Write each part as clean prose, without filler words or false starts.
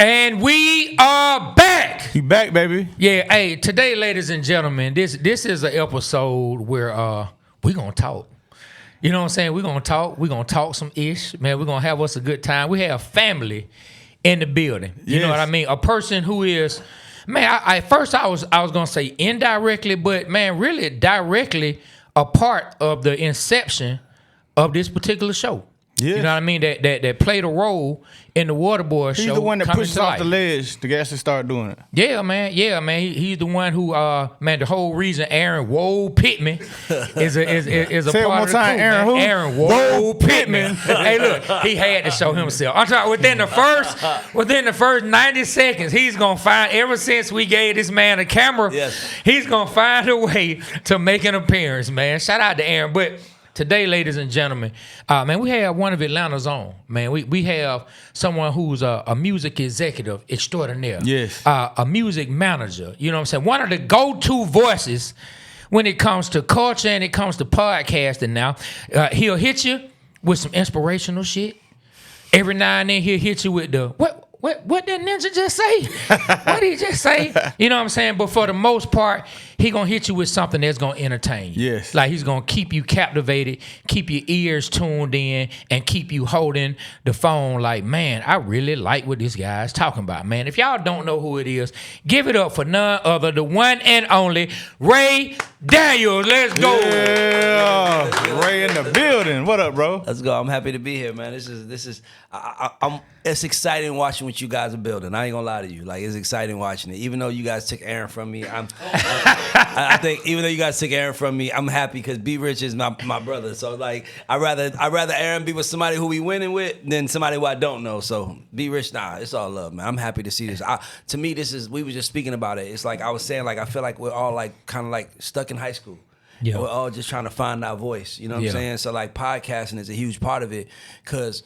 And we are back. You back, baby? Yeah. Hey, today, ladies and gentlemen, this is an episode where we gonna talk. You know what I'm saying? We're gonna talk. We're gonna talk some ish, man. We're gonna have us a good time. We have family in the building. You know what I mean? A person who is, man. At first I was gonna say indirectly, but man, really directly a part of the inception of this particular show. Yeah. You know what I mean? That played a role in the Waterboyz Show. He's the one that pushes off the ledge to actually start doing it. Yeah, man. He's the one who, man, the whole reason Aaron Woe Pittman is a Say part it one of the time, crew, Aaron man. who? Aaron Woe Pittman. Hey, look, he had to show himself. I'm talking within the first 90 seconds, he's gonna find. Ever since we gave this man a camera, he's gonna find a way to make an appearance, man. Shout out to Aaron, but. Today, ladies and gentlemen, man, we have one of Atlanta's own. Man, we have someone who's a music executive extraordinaire. Yes. A music manager. You know what I'm saying? One of the go-to voices when it comes to culture and it comes to podcasting now. He'll hit you with some inspirational shit. Every now and then he'll hit you with the, what that ninja just say? What did he just say? You know what I'm saying? But for the most part, he gonna hit you with something that's gonna entertain you. Yes. Like he's gonna keep you captivated, keep your ears tuned in, and keep you holding the phone like, man, I really like what this guy's talking about, man. If y'all don't know who it is, give it up for none other, the one and only Ray Daniels. Let's go. Yeah. Ray in the building. What up, bro? Let's go. I'm happy to be here, man. It's exciting watching what you guys are building. I ain't gonna lie to you. Like, it's exciting watching it. Even though you guys took Aaron from me, I think even though you guys took Aaron from me, I'm happy because B Rich is my brother. So like, I rather Aaron be with somebody who we winning with than somebody who I don't know. So B Rich, nah, it's all love, man. I'm happy to see this. To me, we were just speaking about it. It's like I was saying, like I feel like we're all like kind of like stuck in high school. Yeah. We're all just trying to find our voice. You know what I'm saying? So like podcasting is a huge part of it because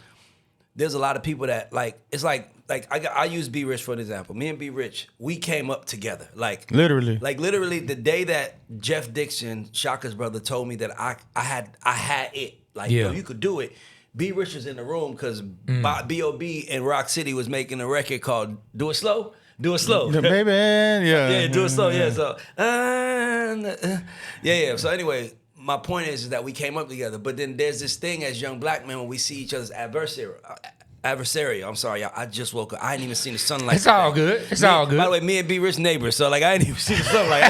there's a lot of people that like, it's like I use B Rich for an example. Me and B Rich, we came up together. Like literally the day that Jeff Dixon, Shaka's brother, told me that I had it. Like, yo, you could do it. B Rich was in the room because B.O.B. in Rock City was making a record called Do It Slow. Do it slow. Yeah, baby, yeah. Do it slow, yeah. So, So anyway, my point is that we came up together. But then there's this thing as young black men when we see each other's adversary. I'm sorry, y'all. I just woke up. I ain't even seen the sunlight. It's all good. All good. By the way, me and B Rich neighbors, so like I ain't even seen the sunlight.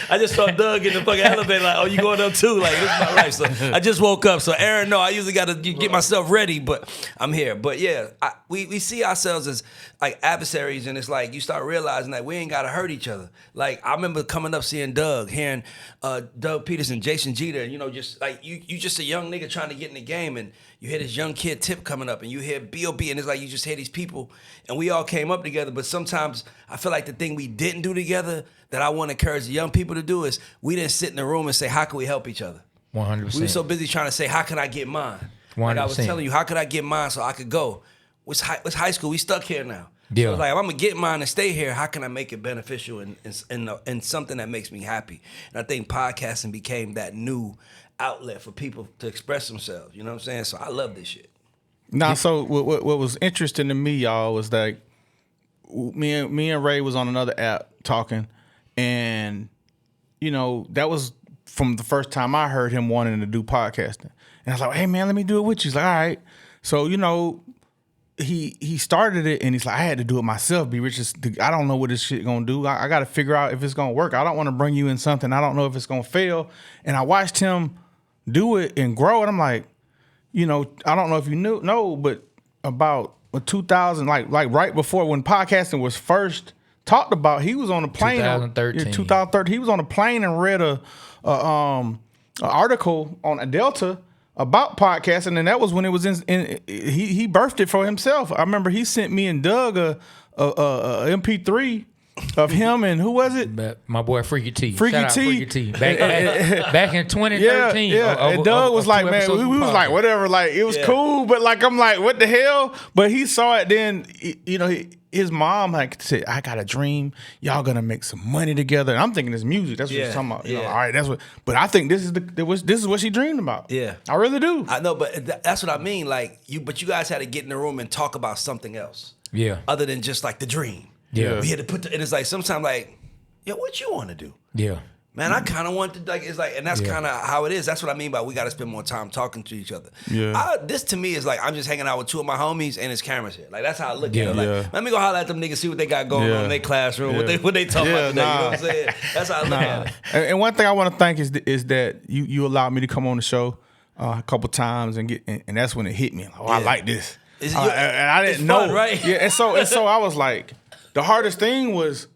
I just saw Doug in the fucking elevator. Like, oh, you going up too? Like, this is my life. So I just woke up. So Aaron, no, I usually got to get myself ready, but I'm here. But yeah, we see ourselves as like adversaries, and it's like you start realizing that we ain't got to hurt each other. Like I remember coming up seeing Doug, hearing Doug Peterson, Jason Jeter, and just like you just a young nigga trying to get in the game, and you hear this young kid Tip coming up, and you hear B.O.B., and it's like you just hear these people, and we all came up together. But sometimes I feel like the thing we didn't do together that I want to encourage the young people to do is we didn't sit in the room and say, how can we help each other? 100%. We were so busy trying to say, how can I get mine? 100%. Like I was telling you, how could I get mine so I could go? What's high school? We stuck here now. Yeah. So like, if I'm gonna get mine and stay here, how can I make it beneficial and something that makes me happy? And I think podcasting became that new outlet for people to express themselves. You know what I'm saying? So I love this shit. Nah, so what was interesting to me, y'all, was that me and Ray was on another app talking, and that was from the first time I heard him wanting to do podcasting. And I was like, hey man, let me do it with you. He's like, all right. So he started it, and he's like, I had to do it myself. B Rich, I don't know what this shit gonna do. I got to figure out if it's gonna work. I don't want to bring you in something I don't know if it's gonna fail. And I watched him do it and grow, and I'm like, I don't know if you know, but about 2000, like right before when podcasting was first talked about, he was on a plane. 2013. He was on a plane and read a article on a Delta about podcasting, and that was when it was he birthed it for himself. I remember he sent me and Doug a MP3 of him, and who was it? My boy Freaky T. Freaky T. Back in 2013. Yeah. And Doug was like, man, we was like, whatever. Like, it was cool, but like, I'm like, what the hell? But he saw it then, his mom like said, I got a dream. Y'all gonna make some money together. And I'm thinking it's music. That's what she's talking about. All right, that's what. But I think this is what she dreamed about. Yeah. I really do. I know, but that's what I mean. Like, but you guys had to get in the room and talk about something else. Yeah. Other than just like the dream. Yeah. We had to put and it's like sometimes like, yo, what you want to do? Yeah. Man, I kind of want to like. It's like, and that's Yeah. kind of how it is. That's what I mean by we got to spend more time talking to each other. Yeah. This to me is like I'm just hanging out with two of my homies and his cameras here. Like that's how I look at it. Like, Yeah. let me go holler at them niggas, see what they got going on in their classroom, what they talking about today. You know what I'm saying? That's how I look at it. And one thing I want to thank is that you allowed me to come on the show a couple times and that's when it hit me. Like, I like this. And I didn't know, fun, right? Yeah, and so I was like, the hardest thing was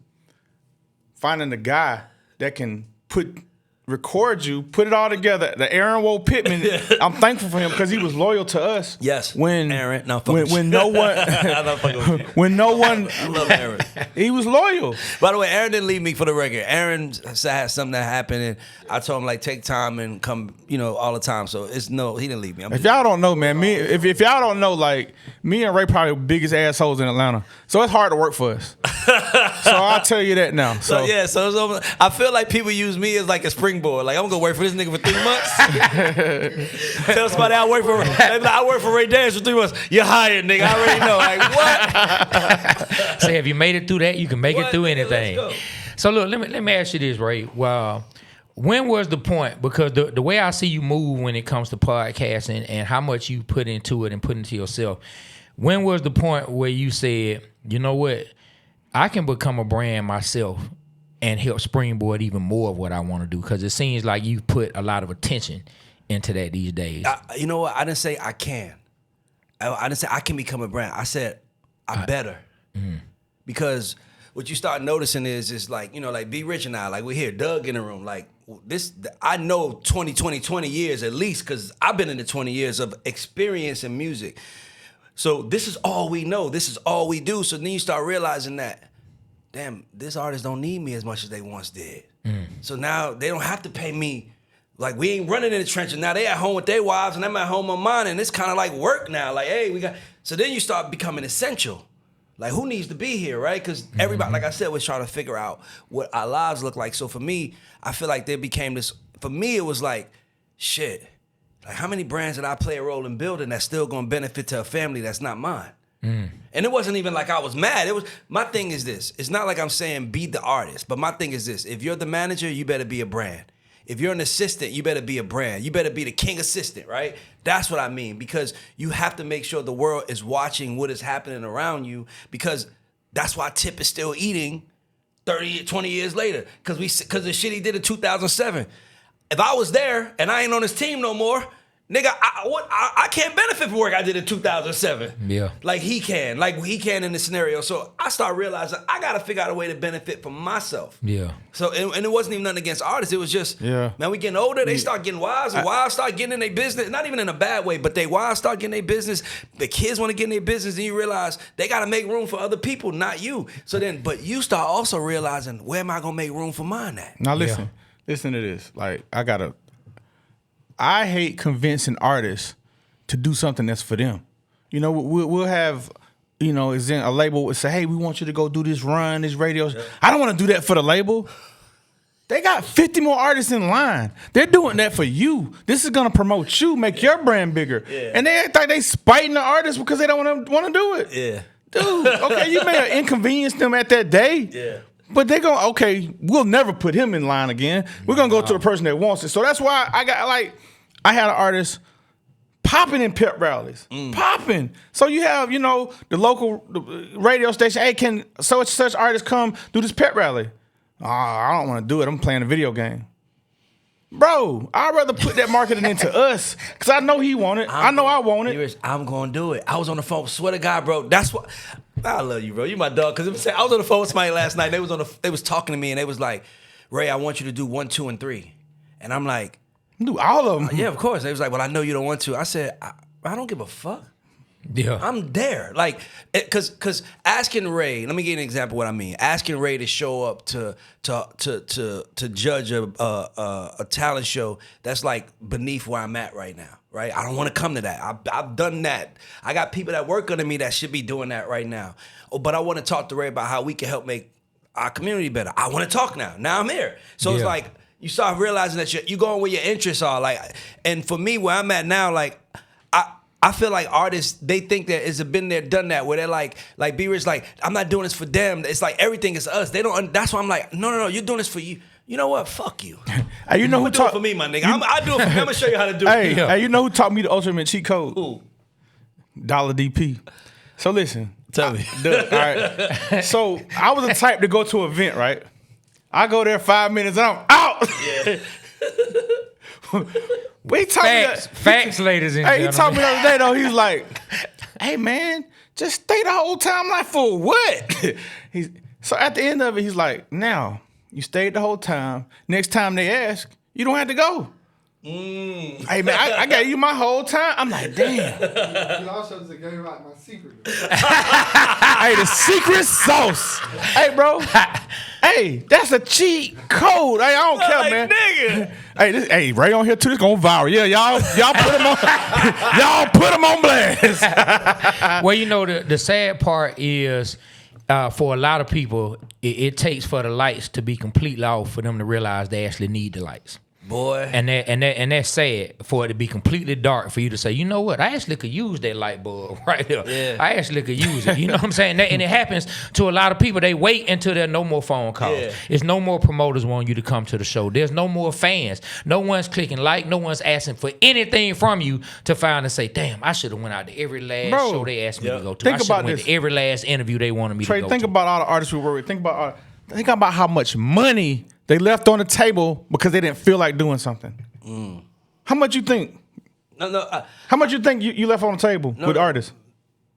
finding the guy that can record you, put it all together. The Aaron Woe Pittman, I'm thankful for him because he was loyal to us. Yes, when Aaron, no, when no one, when no one, I love Aaron. He was loyal. By the way, Aaron didn't leave me for the record. Aaron had something that happened, and I told him like take time and come, all the time. So he didn't leave me. If y'all don't know, man, if y'all don't know, like me and Ray probably the biggest assholes in Atlanta, so it's hard to work for us. So I'll tell you that now. So I feel like people use me as like a springboard. Like I'm gonna work for this nigga for 3 months. Tell somebody I work for Ray Dance for 3 months. You're hired, nigga. I already know. Like what? Say, if you made it through that, you can make it through anything. Let's go. So look, let me ask you this, Ray. Well, when was the point? Because the way I see you move when it comes to podcasting and how much you put into it and put into yourself, when was the point where you said, you know what, I can become a brand myself and help springboard even more of what I want to do? Because it seems like you put a lot of attention into that these days. You know what? I didn't say I can. I didn't say I can become a brand. I said I better. Because what you start noticing is like, like Be Rich and I, like we're here, Doug in the room, like this, I know 20 years at least, because I've been in the 20 years of experience in music. So this is all we know. This is all we do. So then you start realizing that, damn, this artist don't need me as much as they once did. So now they don't have to pay me. Like we ain't running in the trenches. Now they at home with their wives and I'm at home on mine. And it's kind of like work now. Like, hey, we got. So then you start becoming essential. Like who needs to be here, right? Because everybody, like I said, was trying to figure out what our lives look like. So for me, I feel like there became this. For me, it was like, shit. Like how many brands did I play a role in building that's still gonna benefit to a family that's not mine? And it wasn't even like I was mad. It was my thing is this. It's not like I'm saying be the artist, but my thing is this. If you're the manager, you better be a brand. If you're an assistant, you better be a brand. You better be the king assistant, right? That's what I mean, because you have to make sure the world is watching what is happening around you, because that's why Tip is still eating 20 years later, because the shit he did in 2007. If I was there and I ain't on his team no more, nigga, I can't benefit from work I did in 2007. Yeah. Like he can in this scenario. So I start realizing I got to figure out a way to benefit from myself. Yeah. So, and it wasn't even nothing against artists. It was just, man, we getting older. They start getting wives, and wives start getting in their business. Not even in a bad way, but they wives start getting their business. The kids want to get in their business, and you realize they got to make room for other people, not you. So then, but you start also realizing, where am I going to make room for mine at? Now listen to this. Like I hate convincing artists to do something that's for them. We'll have, is in a label would say, hey, we want you to go do this run, this radio. Yeah. I don't want to do that for the label. They got 50 more artists in line. They're doing that for you. This is gonna promote you, make your brand bigger. Yeah. And they act like they spiting the artists because they don't want to do it. Yeah. Dude, okay, you may have inconvenienced them at that day. Yeah. But they go, okay, we'll never put him in line again. We're gonna go to the person that wants it. So that's why I had an artist popping in pep rallies, popping. So you have, the local radio station, hey, can such artist come do this pep rally? I don't want to do it. I'm playing a video game. Bro, I'd rather put that marketing into us, because I know he want it. I know I want it. I'm going to do it. I was on the phone, swear to God, bro. That's what, I love you, bro. You my dog. Because I was on the phone with somebody last night. They was talking to me, and they was like, Ray, I want you to do 1, 2, and 3. And I'm like, do all of them. Yeah, of course. They was like, well, I know you don't want to. I said, I don't give a fuck. Yeah. I'm there. Like, because asking Ray, let me give you an example of what I mean. Asking Ray to show up to judge a talent show that's like beneath where I'm at right now, right? I don't want to come to that. I've done that. I got people that work under me that should be doing that right now. But I want to talk to Ray about how we can help make our community better. I want to talk now. Now I'm here. So It's like, you start realizing that you going where your interests are. Like, and for me, where I'm at now, like, I feel like artists, they think that it's been there, done that, where they're like B Rich, like, I'm not doing this for them. It's like everything is us. They don't. That's why I'm like, no, you're doing this for you. You know what? Fuck you. Hey, you know who do it for me, my nigga. I do it for me. I'm gonna show you how to do it. Hey, you know who taught me the ultimate cheat code? Who? Dollar DP. So listen. Tell me. All right. So I was the type to go to an event, right? I go there 5 minutes and I'm out. Yeah. Facts, ladies and gentlemen. He told me the other day though. He's like, "Hey man, just stay the whole time." I'm like, for what? So at the end of it, he's like, "Now you stayed the whole time. Next time they ask, you don't have to go." Hey man, I got you my whole time. I'm like, damn. You also just gave out my secret. Hey, the secret sauce. Hey, bro. Hey, that's a cheat code. Hey, I don't care, like, man. Nigga. Hey, Ray on here too. This going viral. Yeah, y'all put him on. Y'all put him on blast. Well, you know, the sad part is for a lot of people, it takes for the lights to be completely off for them to realize they actually need the lights. Boy. And that's sad for it to be completely dark for you to say, you know what, I actually could use that light bulb right here. Yeah. I actually could use it. You know what I'm saying? And it happens to a lot of people. They wait until there are no more phone calls. Yeah. It's no more promoters wanting you to come to the show. There's no more fans. No one's clicking like. No one's asking for anything from you to find and say, damn, I should have went out to every last show they asked me to go to. Think I should about have went this. to every last interview they wanted me Trey, to go think to. about all the artists we work with. Think about how much money they left on the table because they didn't feel like doing something. How much you think? No. How much you think you left on the table with artists?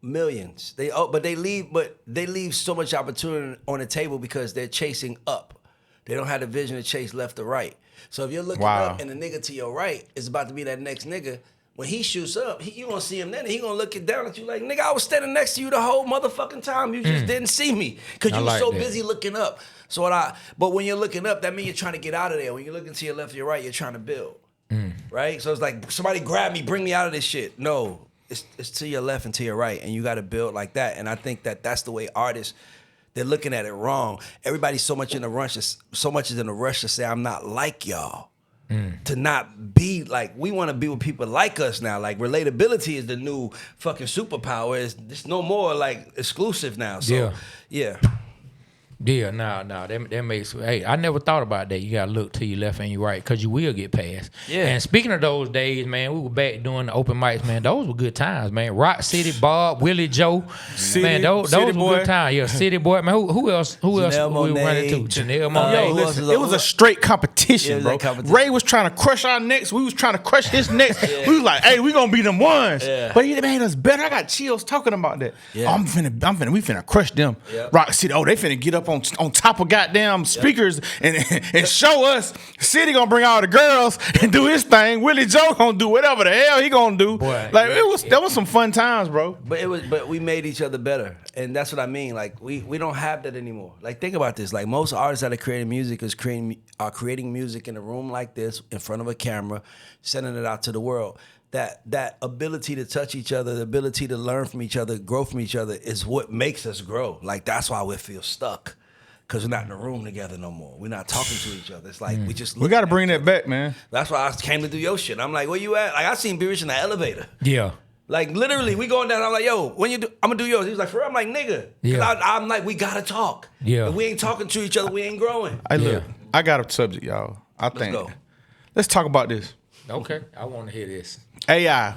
Millions. But they leave so much opportunity on the table because they're chasing up. They don't have the vision to chase left or right. So if you're looking up and the nigga to your right is about to be that next nigga, when he shoots up, you gonna see him then, and he gonna look it down at you like, nigga, I was standing next to you the whole motherfucking time. You just didn't see me because you were like so that. busy looking up. But when you're looking up, that means you're trying to get out of there. When you're looking to your left or your right, you're trying to build. Right? So it's like, somebody grab me, bring me out of this shit. No, it's to your left and to your right, and you got to build like that. And I think that's the way artists, they're looking at it wrong. Everybody's so much in a rush to say, I'm not like y'all. To not be like, we want to be with people like us now. Like, relatability is the new fucking superpower. It's no more like exclusive now. So yeah. Yeah, that makes. Hey, I never thought about that. You gotta look to your left and your right because you will get past. Yeah. And speaking of those days, man, we were back doing the open mics, man. Those were good times, man. Rock City, Bob, Willie Joe, man. Those were good times. Yeah, City Boy, man. Who else? Who else we were running to? Janelle Monáe. Yo, listen, it was a straight competition, bro. Ray was trying to crush our necks. We was trying to crush his necks. We was like, hey, we gonna be them ones. Yeah. But he made us better. I got chills talking about that. Yeah. We finna crush them. Yeah. Rock City, they finna get up on top of goddamn speakers and show us. City gonna bring all the girls and do his thing. Willie Joe gonna do whatever the hell he gonna do. Boy, that was some fun times, bro. But we made each other better, and that's what I mean. Like, we don't have that anymore. Like, think about this. Like, most artists that are creating music are creating music in a room like this, in front of a camera, sending it out to the world. That ability to touch each other, the ability to learn from each other, grow from each other, is what makes us grow. Like, that's why we feel stuck. Because we're not in a room together no more. We're not talking to each other. It's like We got to bring that back, man. That's why I came to do your shit. I'm like, where you at? Like, I seen B Rich in the elevator. Yeah. Like, literally, we going down. I'm like, yo, when you do, I'm gonna do yours. He was like, for real? I'm like, nigga. Yeah. I'm like, we gotta talk. Yeah. If we ain't talking to each other, we ain't growing. Hey, look, I got a subject, y'all. Let's talk about this. Okay, I want to hear this. AI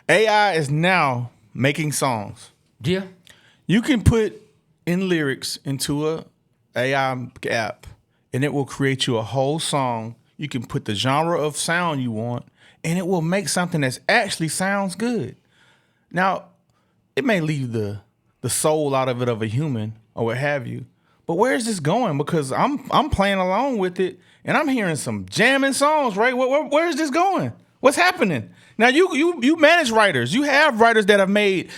is now making songs. Yeah. You can put in lyrics into a AI app, and it will create you a whole song. You can put the genre of sound you want, and it will make something that actually sounds good. Now, it may leave the soul out of it of a human or what have you, but where is this going? Because I'm playing along with it, and I'm hearing some jamming songs, right? Where is this going? What's happening? Now, you manage writers. You have writers that have made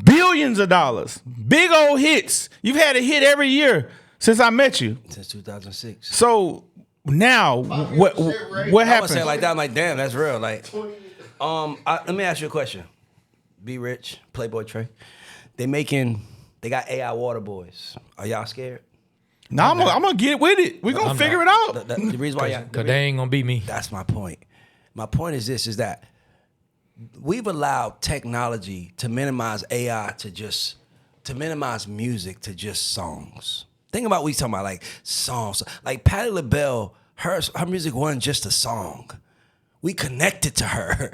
billions of dollars, big old hits. You've had a hit every year since I met you. Since 2006. So now, what I was happened? saying like that. I'm like, damn, that's real. Like, let me ask you a question. Be Rich, Playboy Trey. They got AI Waterboyz. Are y'all scared? Now I'm gonna get with it. We're gonna figure it out. The reason why Because they ain't going to be me. that's my point. My point is this: is that we've allowed technology to minimize AI to minimize music to just songs. Think about what we talking about, like songs. Like Patti LaBelle, her music wasn't just a song. We connected to her.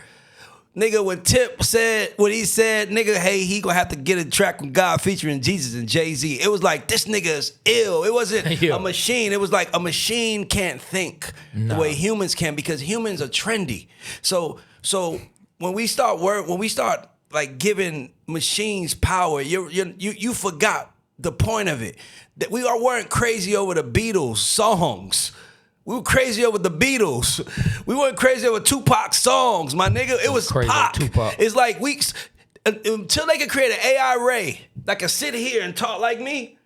Nigga, when Tip said what he said, nigga, hey, he gonna have to get a track with God featuring Jesus and Jay-Z. It was like, this nigga is ill. It wasn't a machine. It was like a machine can't think the way humans can because humans are trendy. So when we start like giving machines power, you forgot the point of it. That we weren't crazy over the Beatles songs. We were crazy over the Beatles. We weren't crazy over Tupac songs, my nigga. It was Pac. It's like until they can create an AI Ray that can sit here and talk like me.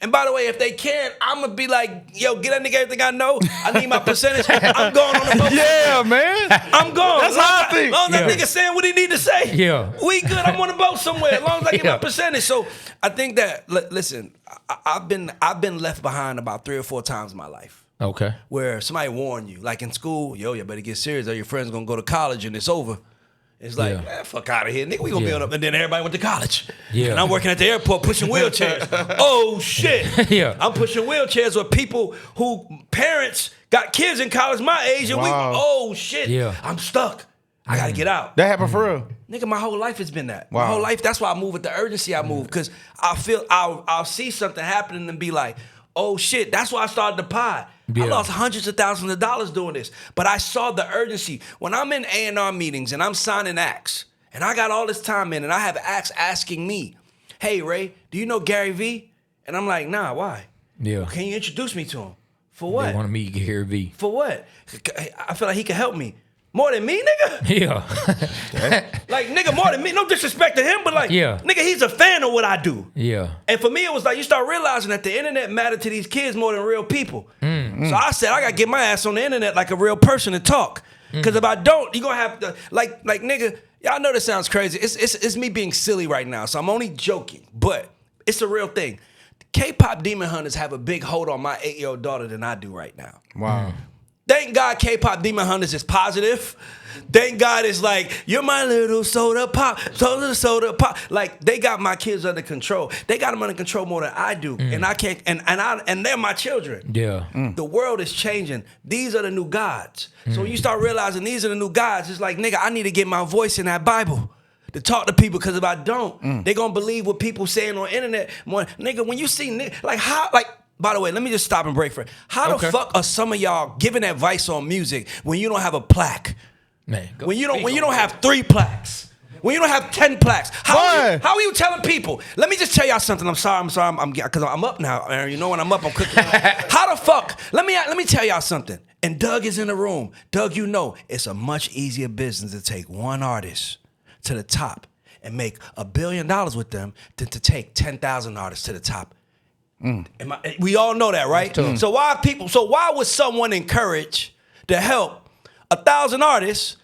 And by the way, if they can, I'm gonna be like, yo, get that nigga everything I know. I need my percentage. I'm going on the boat. Yeah, man. I'm going. That's how I think. As long as that nigga saying what he need to say. Yeah. We good. I'm on the boat somewhere. As long as I get my percentage. So I think that, listen, I've been left behind about 3 or 4 times in my life. Okay. Where somebody warned you, like in school, yo, you better get serious or your friend's gonna go to college and it's over. It's like, man, fuck out of here, nigga. We gonna be on up, and then everybody went to college. Yeah. And I'm working at the airport pushing wheelchairs. Oh shit. Yeah. I'm pushing wheelchairs with people who parents got kids in college my age, and oh shit. Yeah. I'm stuck. I gotta get out. That happened for real. Nigga, my whole life has been that. My whole life. That's why I move with the urgency I move, because I feel I'll see something happening and be like, oh shit. That's why I started the pod. Yeah. I lost hundreds of thousands of dollars doing this, but I saw the urgency. When I'm in A&R meetings and I'm signing acts, and I got all this time in, and I have acts asking me, hey, Ray, do you know Gary V? And I'm like, nah, why? Yeah. Well, can you introduce me to him? For what? They want to meet Gary V. For what? I feel like he can help me. More than me, nigga? Yeah. Like, nigga, more than me. No disrespect to him, but like, nigga, he's a fan of what I do. Yeah. And for me, it was like, you start realizing that the internet mattered to these kids more than real people. So I said, I got to get my ass on the internet like a real person and talk. Because if I don't, you're going to have to, like, nigga, y'all know this sounds crazy. It's me being silly right now, so I'm only joking. But it's a real thing. K-pop demon hunters have a big hold on my 8-year-old daughter than I do right now. Wow. Thank God K-pop demon hunters is positive. Thank God it's like, you're my little soda pop, soda pop. Like, they got my kids under control. They got them under control more than I do. And I can't, and they're my children. Yeah. The world is changing. These are the new gods. So when you start realizing these are the new gods, it's like, nigga, I need to get my voice in that Bible to talk to people, because if I don't, they're gonna believe what people saying on the internet. More, nigga, when you see, like, how, like, by the way, let me just stop and break for it. How the fuck are some of y'all giving advice on music when you don't have a plaque? Man, when you don't have 3 plaques, when you don't have 10 plaques, how are you telling people? Let me just tell y'all something. I'm sorry, because I'm up now, Aaron. You know when I'm up, I'm cooking. How the fuck? Let me tell y'all something. And Doug is in the room. Doug, you know it's a much easier business to take one artist to the top and make $1 billion with them than to take 10,000 artists to the top. We all know that, right? So why would someone encourage to help 1,000 artists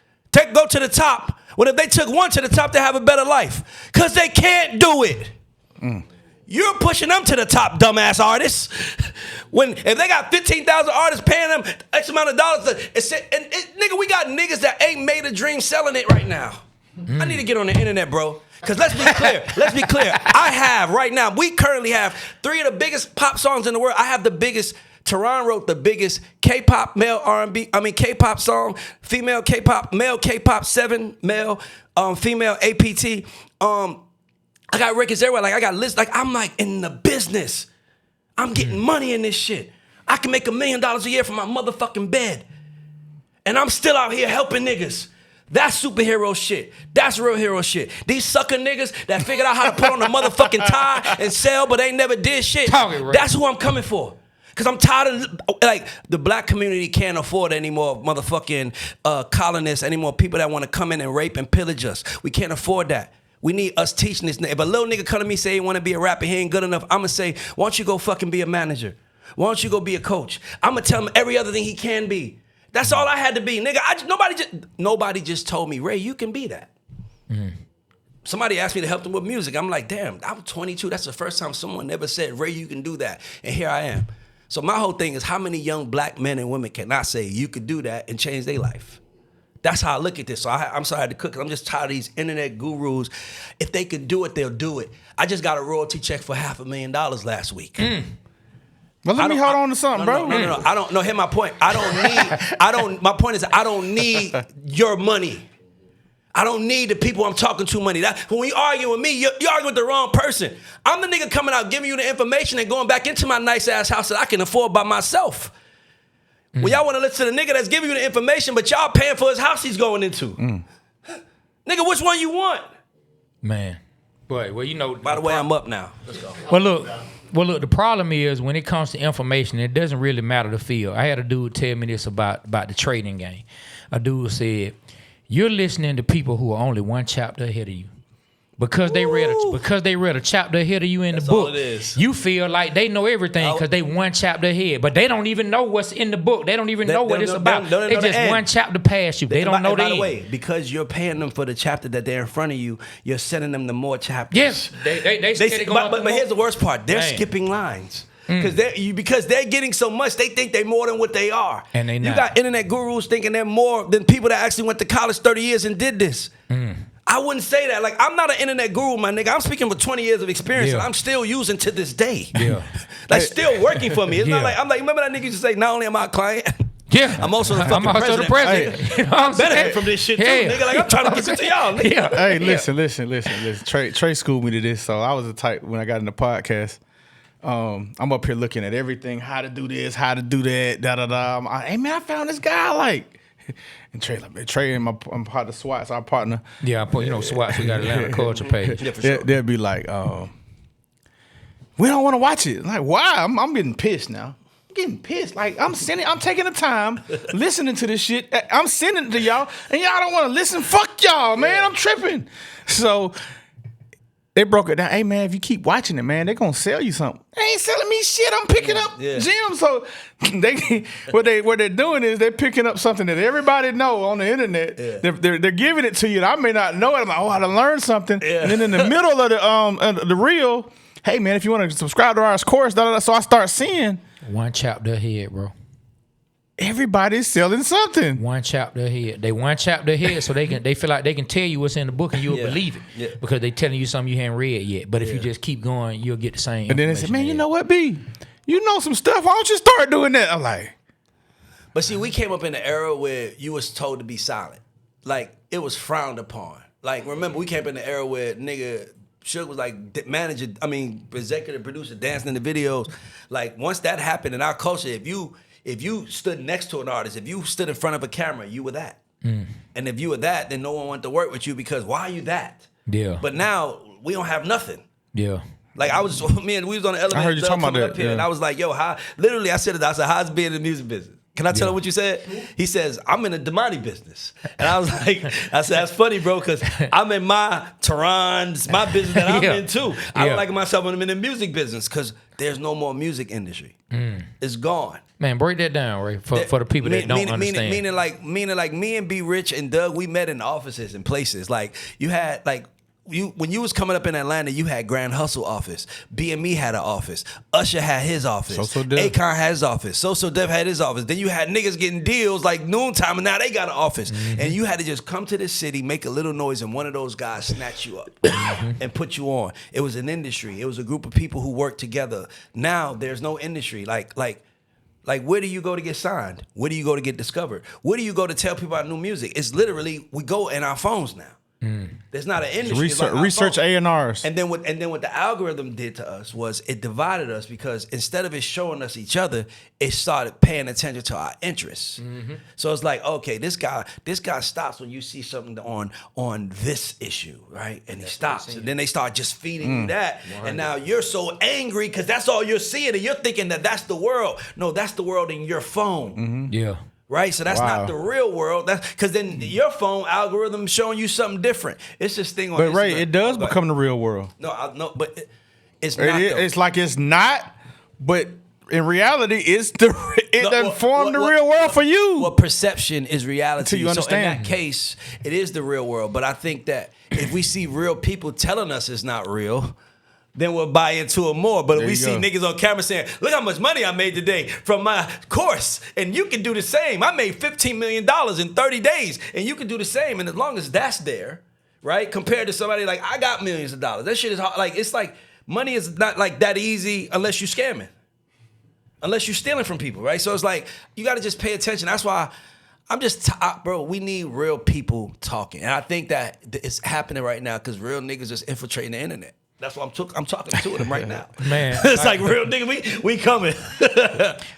go to the top when if they took one to the top, they have a better life? Because they can't do it. You're pushing them to the top, dumbass artists. If they got 15,000 artists paying them X amount of dollars, nigga, we got niggas that ain't made a dream selling it right now. I need to get on the internet, bro. Because let's be clear. I have right now, we currently have 3 of the biggest pop songs in the world. I have the biggest, Tehran wrote the biggest K-pop male K-pop song, female K-pop, male K-pop 7, male, female APT. I got records everywhere. Like, I got lists. Like, I'm like in the business. I'm getting money in this shit. I can make $1 million a year from my motherfucking bed. And I'm still out here helping niggas. That's superhero shit. That's real hero shit. These sucker niggas that figured out how to put on a motherfucking tie and sell, but they never did shit. That's who I'm coming for. Because I'm tired of, like, the black community can't afford any more motherfucking colonists, any more people that want to come in and rape and pillage us. We can't afford that. We need us teaching this. If a little nigga come to me say he want to be a rapper, he ain't good enough, I'm going to say, why don't you go fucking be a manager? Why don't you go be a coach? I'm going to tell him every other thing he can be. That's all I had to be. Nigga, nobody just told me, Ray, you can be that. Somebody asked me to help them with music. I'm like, damn, I'm 22. That's the first time someone ever said, Ray, you can do that. And here I am. So my whole thing is, how many young black men and women can I say you could do that and change their life? That's how I look at this. So I'm sorry I had to cook. I'm just tired of these internet gurus. If they could do it, they'll do it. I just got a royalty check for $500,000 last week. But let me hold on to something, bro. No. I don't. No, hear my point. My point is, I don't need your money. I don't need the people I'm talking to money. When you argue with me, you're arguing with the wrong person. I'm the nigga coming out giving you the information and going back into my nice ass house that I can afford by myself. Well, y'all want to listen to the nigga that's giving you the information, but y'all paying for his house he's going into. Nigga, which one you want? Man. Boy, well, you know. By the way, I'm up now. Let's go. Well, look, the problem is when it comes to information, it doesn't really matter the field. I had a dude tell me this about the trading game. A dude said, you're listening to people who are only one chapter ahead of you. Because they read a chapter ahead of you in the book, all it is. You feel like they know everything because they one chapter ahead, but they don't even know what's in the book. They don't even know what it's about. They just one chapter past you. They don't know the end. By the way, because you're paying them for the chapter that they're in front of you, you're sending them to more chapters. Yes, but here's the worst part: they're skipping lines. Because they're getting so much, they think they're more than what they are. And they not. You got internet gurus thinking they're more than people that actually went to college 30 years and did this. I wouldn't say that. Like, I'm not an internet guru, my nigga. I'm speaking with 20 years of experience, and I'm still using to this day. Yeah. Still working for me. It's not like, I'm like, remember that nigga used to say, not only am I a client, I'm also the fucking president. Hey, you know I'm benefit from this shit too, nigga. Like, I'm trying to get it to y'all, nigga. Yeah. Hey, listen. Trey schooled me to this, so I was the type when I got in the podcast. I'm up here looking at everything, how to do this, how to do that, hey man, I found this guy and Trey and I'm part of SWAT, so our partner. Yeah, SWAT, we got Atlanta culture page. Yeah, for sure. They'll be like, we don't want to watch it. Like, why? I'm getting pissed now. I'm getting pissed. Like, I'm taking the time listening to this shit. I'm sending it to y'all, and y'all don't want to listen. Fuck y'all, man. I'm tripping. So they broke it down. Hey, man, if you keep watching it, man, they're going to sell you something. They ain't selling me shit. I'm picking up gems. So what they're doing is they're picking up something that everybody know on the internet. Yeah. They're giving it to you. And I may not know it. I'm like, I done learned something. Yeah. And then in the middle of the reel, hey, man, if you want to subscribe to our course, so I start seeing. One chapter ahead, bro. Everybody's selling something. One chapter ahead. They one chapter ahead, so they feel like they can tell you what's in the book and you'll believe it because they telling you something you haven't read yet. But if you just keep going, you'll get the same. And then they say, "Man, you know what, B? You know some stuff. Why don't you start doing that?" I'm like, but see, we came up in an era where you was told to be silent, like it was frowned upon. Like remember, we came up in the era where nigga. Suge was like executive producer, dancing in the videos. Like once that happened in our culture, if you stood next to an artist, if you stood in front of a camera, you were that. And if you were that, then no one wanted to work with you because why are you that? Yeah. But now we don't have nothing. Yeah. Like we was on the elevator. I heard you talking about that. And I was like, yo, literally I said, how's it being in the music business? Can I tell him what you said? He says, I'm in the Damani business. And I was like, I said, that's funny, bro, because I'm in my Tehran's, my business that I'm in too. I don't like myself when I'm in the music business because there's no more music industry. It's gone. Man, break that down, Ray, for the people that don't understand. Meaning like me and B Rich and Doug, we met in offices and places. Like you had when you was coming up in Atlanta, you had Grand Hustle office. B&Me had an office. Usher had his office. Akon had his office. So Def had his office. Then you had niggas getting deals like Noontime, and now they got an office. And you had to just come to this city, make a little noise, and one of those guys snatch you up and put you on. It was an industry. It was a group of people who worked together. Now there's no industry. Like where do you go to get signed? Where do you go to get discovered? Where do you go to tell people about new music? It's literally we go in our phones now. There's not an industry. Research A&Rs. And then what the algorithm did to us was it divided us because instead of it showing us each other, it started paying attention to our interests. So it's like, okay, this guy stops when you see something on this issue, right? And he stops. And then they start just feeding you that. And now you're so angry because that's all you're seeing and you're thinking that that's the world. No, that's the world in your phone. Yeah. Right, so that's not the real world. That's because then your phone algorithm showing you something different. It's this thing on. But Instagram. Ray, it does become the real world. No, but it's not. It's like it's not, but in reality, it doesn't form the real world for you. Well, perception is reality. Until you understand. So in that case, it is the real world. But I think that if we see real people telling us it's not real, then we'll buy into it more. But if There we you see go. niggas on camera saying, look how much money I made today from my course, and you can do the same. I made $15 million in 30 days, and you can do the same. And as long as that's there, right, compared to somebody like, I got millions of dollars. That shit is hard. Like, it's like, money is not like that easy unless you scamming. Unless you're stealing from people, right? So it's like, you got to just pay attention. That's why I'm just, bro, we need real people talking. And I think that it's happening right now because real niggas just infiltrating the internet. That's why I'm talking to them right now. Man, it's like real nigga, we coming.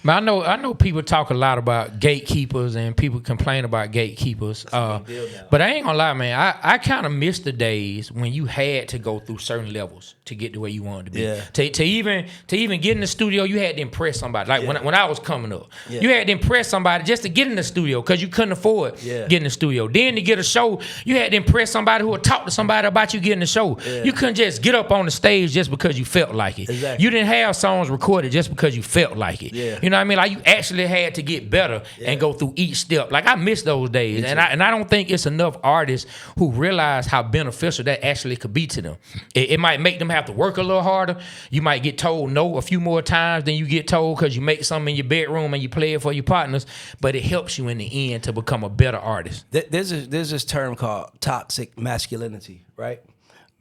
Man, I know people talk a lot about gatekeepers and people complain about gatekeepers. But I ain't gonna lie, man. I kind of miss the days when you had to go through certain levels to get to where you wanted to be. Yeah. To even get in the studio, you had to impress somebody. Like when I was coming up, Yeah. you had to impress somebody just to get in the studio because you couldn't afford getting in the studio. Then to get a show, you had to impress somebody who would talk to somebody about you getting the show. Yeah. You couldn't just get up on the stage just because you felt like it. Exactly. You didn't have songs recorded just because you felt like it. Yeah. You know what I mean? Like you actually had to get better and go through each step. Like I miss those days. And I don't think it's enough artists who realize how beneficial that actually could be to them. It might make them have to work a little harder. You might get told no a few more times than you get told because you make something in your bedroom and you play it for your partners, but it helps you in the end to become a better artist. There's this term called toxic masculinity, right?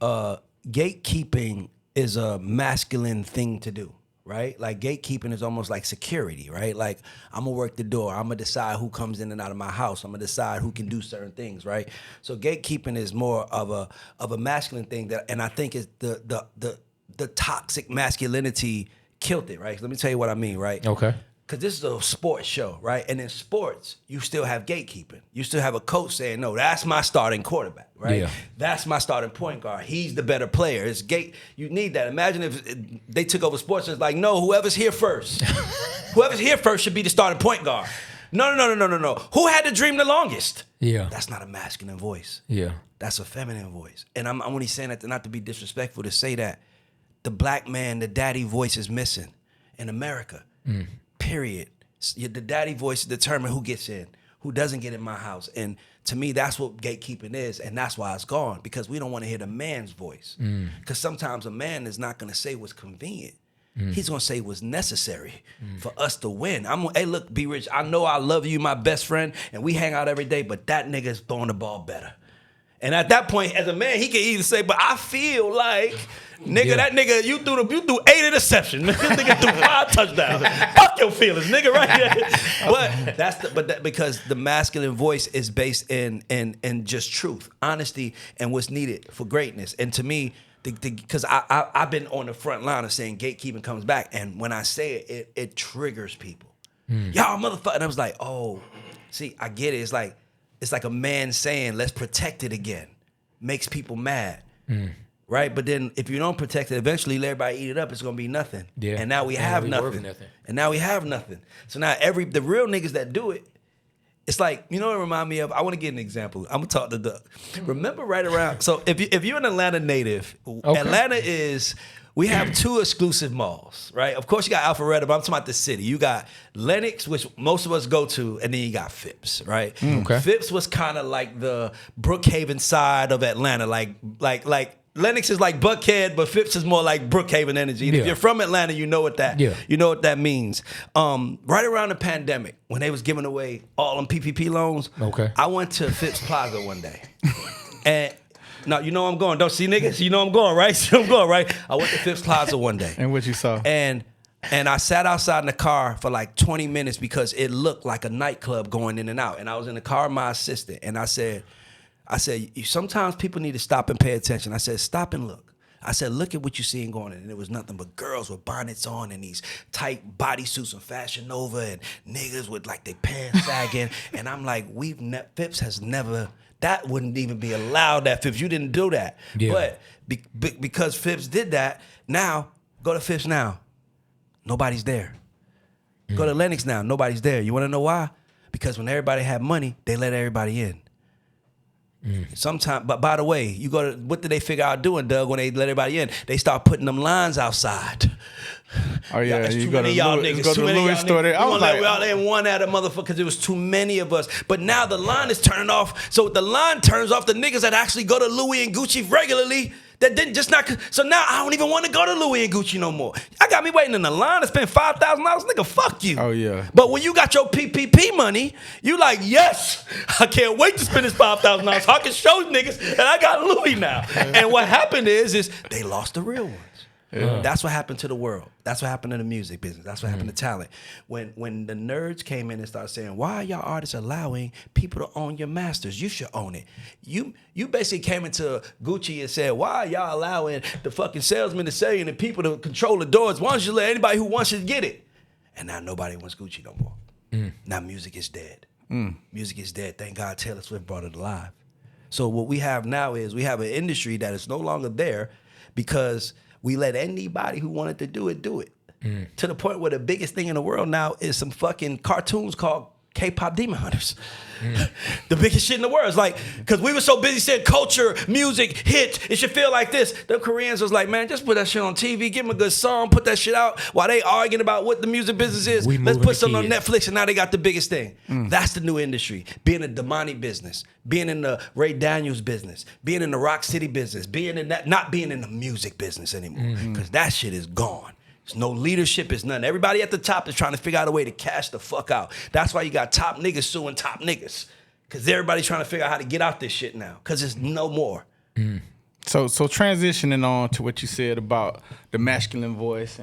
Gatekeeping is a masculine thing to do, right? Like gatekeeping is almost like security, right? Like I'm gonna work the door. I'm gonna decide who comes in and out of my house. I'm gonna decide who can do certain things, right? So gatekeeping is more of a masculine thing that, and I think is the toxic masculinity killed it, right? Let me tell you what I mean, right? Okay. Because this is a sports show, right? And in sports, you still have gatekeeping. You still have a coach saying, no, that's my starting quarterback, right? Yeah. That's my starting point guard. He's the better player. It's you need that. Imagine if they took over sports and it's like, no, whoever's here first. Whoever's here first should be the starting point guard. No. Who had the dream the longest? Yeah. That's not a masculine voice. Yeah. That's a feminine voice. And I'm only saying that not to be disrespectful, to say that the black man, the daddy voice is missing in America. Period. The daddy voice determine who gets in, who doesn't get in my house. And to me, that's what gatekeeping is. And that's why it's gone, because we don't want to hear the man's voice. Because sometimes a man is not going to say what's convenient. He's going to say what's necessary for us to win. Hey, look, B Rich, I know I love you, my best friend, and we hang out every day, but that nigga's throwing the ball better. And at that point, as a man, he can either say, but I feel like, nigga, that nigga, you threw 8 interceptions. Nigga threw 5 touchdowns. Fuck your feelings, nigga, right? But because the masculine voice is based in just truth, honesty, and what's needed for greatness. And to me, because I've been on the front line of saying gatekeeping comes back, and when I say it triggers people. Y'all motherfucker. And I was like, oh, see, I get it. It's like a man saying, let's protect it again. Makes people mad. Right? But then if you don't protect it, eventually let everybody eat it up, it's gonna be nothing. Yeah. And now we have nothing. And now we have nothing. So now the real niggas that do it, it's like, you know what it remind me of? I want to give an example. I'm gonna talk to Doug. Remember right around, so if you're an Atlanta native, Atlanta is, we have 2 exclusive malls, right? Of course, you got Alpharetta, but I'm talking about the city. You got Lenox, which most of us go to, and then you got Phipps, right? Okay. Phipps was kind of like the Brookhaven side of Atlanta, like Lenox is like Buckhead, but Phipps is more like Brookhaven energy. And if you're from Atlanta, you know what that means. Right around the pandemic, when they was giving away all them PPP loans, I went to Phipps Plaza one day, and. No, you know I'm going. Don't see niggas? You know I'm going, right? See I'm going, right? I went to Phipps Plaza one day. And what you saw? And I sat outside in the car for like 20 minutes because it looked like a nightclub going in and out. And I was in the car with my assistant. And I said, sometimes people need to stop and pay attention. I said, stop and look. I said, look at what you're seeing going on. And it was nothing but girls with bonnets on and these tight bodysuits and Fashion Nova and niggas with like their pants sagging. And I'm like, Phipps has never... That wouldn't even be allowed at Phipps. You didn't do that. Yeah. But because Phipps did that, now, go to Phipps now. Nobody's there. Go to Lenox now. Nobody's there. You want to know why? Because when everybody had money, they let everybody in. Sometimes, but by the way, you go to, what did they figure out doing, Doug, when they let everybody in? They start putting them lines outside. Oh yeah, you go to the Louis store there. I was like, we all there and one at a motherfucker because there was too many of us. But now the line is turning off. So the line turns off, the niggas that actually go to Louis and Gucci regularly, That didn't just not. So now I don't even want to go to Louis and Gucci no more. I got me waiting in the line to spend $5,000. Nigga, fuck you. Oh, yeah. But when you got your PPP money, you like, yes, I can't wait to spend this $5,000 so I can show niggas that I got Louis now. And what happened is they lost the real ones. Yeah. That's what happened to the world. That's what happened to the music business. That's what happened to talent. When the nerds came in and started saying, why are y'all artists allowing people to own your masters? You should own it. You basically came into Gucci and said, why are y'all allowing the fucking salesman to say and the people to control the doors? Why don't you let anybody who wants it get it? And now nobody wants Gucci no more. Now music is dead. Music is dead. Thank God Taylor Swift brought it alive. So what we have now is we have an industry that is no longer there because we let anybody who wanted to do it, do it. To the point where the biggest thing in the world now is some fucking cartoons called K-pop Demon Hunters. The biggest shit in the world. It's like, because we were so busy saying culture, music, hits, it should feel like this. The Koreans was like, man, just put that shit on TV, give them a good song, put that shit out while they arguing about what the music business is. Let's put something on Netflix, and now they got the biggest thing. That's the new industry. Being in the Damani business, being in the Ray Daniels business, being in the Rock City business, being in that, not being in the music business anymore. Because that shit is gone. There's no leadership, it's nothing. Everybody at the top is trying to figure out a way to cash the fuck out. That's why you got top niggas suing top niggas. Because everybody's trying to figure out how to get out this shit now. Because there's no more. So transitioning on to what you said about the masculine voice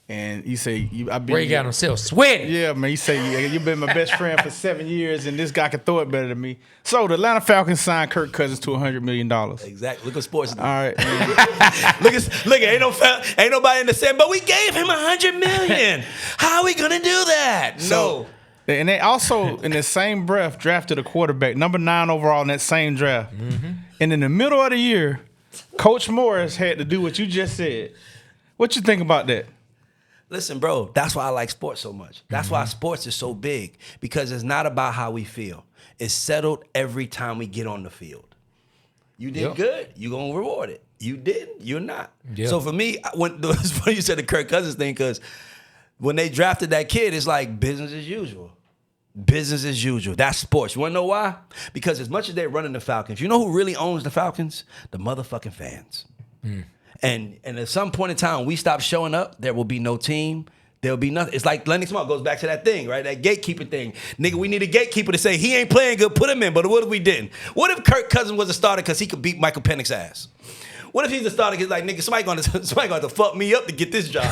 and you say Ray got himself sweaty. Yeah, man. You say you've been my best friend for 7 years, and this guy can throw it better than me. So the Atlanta Falcons signed Kirk Cousins to $100 million. Exactly. Look at sports. All right. look. Ain't nobody in the same. But we gave him $100 million. How are we gonna do that? No. And they also, in the same breath, drafted a quarterback, number 9 overall in that same draft. And in the middle of the year, Coach Morris had to do what you just said. What you think about that? Listen, bro, that's why I like sports so much. That's why sports is so big, because it's not about how we feel. It's settled every time we get on the field. You did good, you're going to reward it. You didn't, you're not. Yep. So for me, it's funny you said the Kirk Cousins thing, because when they drafted that kid, it's like business as usual. Business as usual. That's sports. You want to know why? Because as much as they're running the Falcons, you know who really owns the Falcons? The motherfucking fans. And at some point in time, when we stop showing up, there will be no team. There'll be nothing. It's like Lenny Smart goes back to that thing, right? That gatekeeper thing. Nigga, we need a gatekeeper to say he ain't playing good, put him in. But what if we didn't? What if Kirk Cousins was a starter because he could beat Michael Penix's ass? What if he's a starter because like, nigga, somebody gonna have to fuck me up to get this job?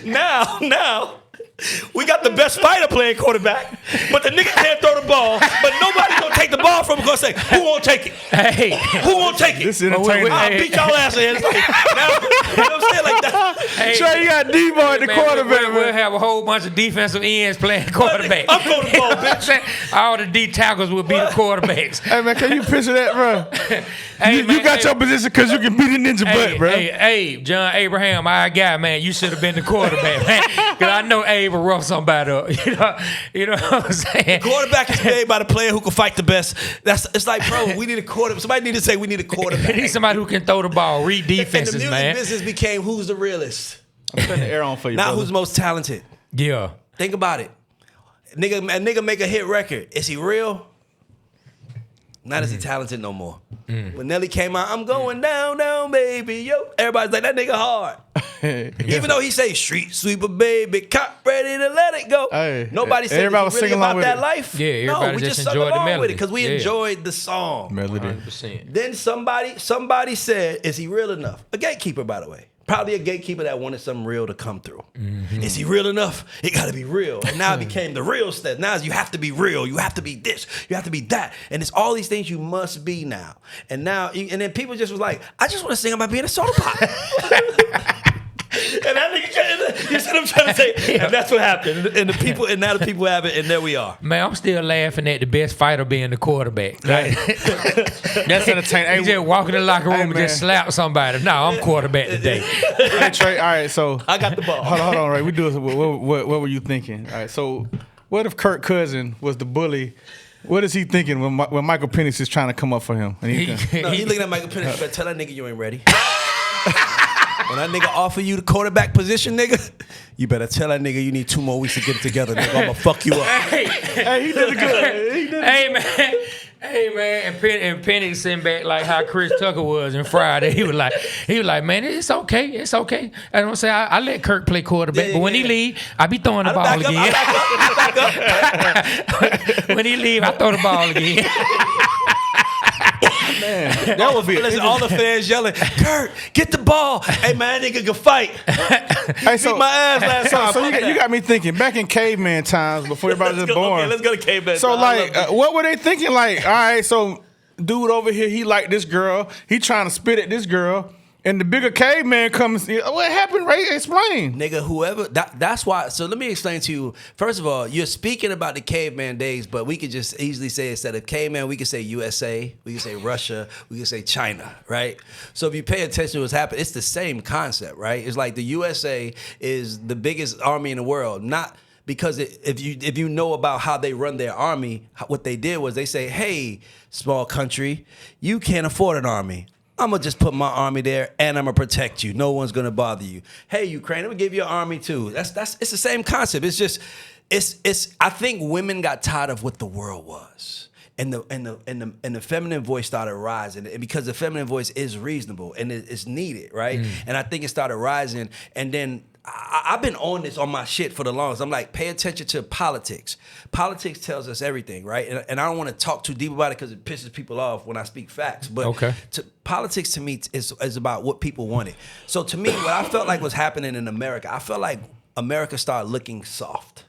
Now, we got the best fighter playing quarterback, but the nigga can't throw the ball, but nobody's gonna take the ball from him because say, who won't take it? Hey. Who won't take it? This is entertaining. I'll beat y'all ass in. Like, now, you know what I'm saying? Like that. Hey, Sure, you got Debo at the quarterback. We'll have a whole bunch of defensive ends playing quarterback. I'm throwing the ball, bitch. All the D tackles will be the quarterbacks. Hey, man, can you picture that, bro? Hey, you got your position because you can beat a ninja butt, bro. Hey, John Abraham, our guy, man, you should have been the quarterback, man. Because I know Abe will rough somebody up. You know what I'm saying? Quarterback is made by the player who can fight the best. It's like, bro, we need a quarterback. Somebody need to say we need a quarterback. We need somebody who can throw the ball, read defenses, and the music business became who's the realist. I'm putting the air on for you, Not brother. who's most talented. Yeah. Think about it. A nigga make a hit record. Is he real? Not is he talented no more. When Nelly came out, I'm going down, down, baby, yo. Everybody's like, that nigga hard. Even though he say, street sweeper, baby, cop ready to let it go. Hey, Nobody said everybody was really singing along about with that it. life. Yeah, everybody no, we just just sung enjoyed the along with melody. it because we enjoyed the song. Melody. 100%. Then somebody said, is he real enough? A gatekeeper, by the way. Probably a gatekeeper that wanted something real to come through. Is he real enough? It got to be real. And now it became the real stuff. Now you have to be real. You have to be this. You have to be that. And it's all these things you must be now. And then people just was like, I just want to sing about being a soda pop. And that nigga, you see what I'm trying to say? And that's what happened. And now the people have it, and there we are. Man, I'm still laughing at the best fighter being the quarterback. Like, That's entertaining. he just walk in the locker room Hey, and man. just slap somebody. No, I'm quarterback today. Hey, Trey, all right, so I got the ball. hold on, Ray. We do this. What were you thinking? All right, so what if Kirk Cousins was the bully? What is he thinking when Michael Penix is trying to come up for him? And No, he looking at Michael Penix, but tell that nigga you ain't ready. When that nigga offer you the quarterback position, nigga, you better tell that nigga you need 2 more weeks to get it together, nigga. I'm gonna fuck you up. Hey, he did it good. Hey, man. Hey man, and Penny sitting back like how Chris Tucker was in Friday. He was like, man, it's okay. I don't say I let Kirk play quarterback, but when he leave, I be throwing the ball again. When he leave, I throw the ball again. Man, that would be Listen, all the fans yelling, Kurt, get the ball. Hey man, that nigga can fight. Hey, so beat my ass last time. So you got me thinking back in caveman times before everybody was born. Okay, let's go to caveman. So like, what were they thinking? Like, all right, so dude over here, he liked this girl. He trying to spit at this girl. And the bigger caveman comes. What happened, Ray? Explain. Nigga, whoever. That's why. So let me explain to you. First of all, you're speaking about the caveman days, but we could just easily say instead of caveman, we could say USA, we could say Russia, we could say China, right? So if you pay attention to what's happening, it's the same concept, right? It's like the USA is the biggest army in the world, not because if you know about how they run their army, what they did was they say, hey, small country, you can't afford an army. I'm gonna just put my army there and I'm gonna protect you. No one's gonna bother you. Hey, Ukraine, I'm gonna give you an army too. It's the same concept. It's just I think women got tired of what the world was. And the feminine voice started rising. And because the feminine voice is reasonable and it's needed, right? And I think it started rising. And then I've been on this on my shit for the longest. I'm like, pay attention to politics. Politics tells us everything, right? And I don't want to talk too deep about it because it pisses people off when I speak facts. But politics to me is about what people wanted. So to me, what I felt like was happening in America, I felt like America started looking soft.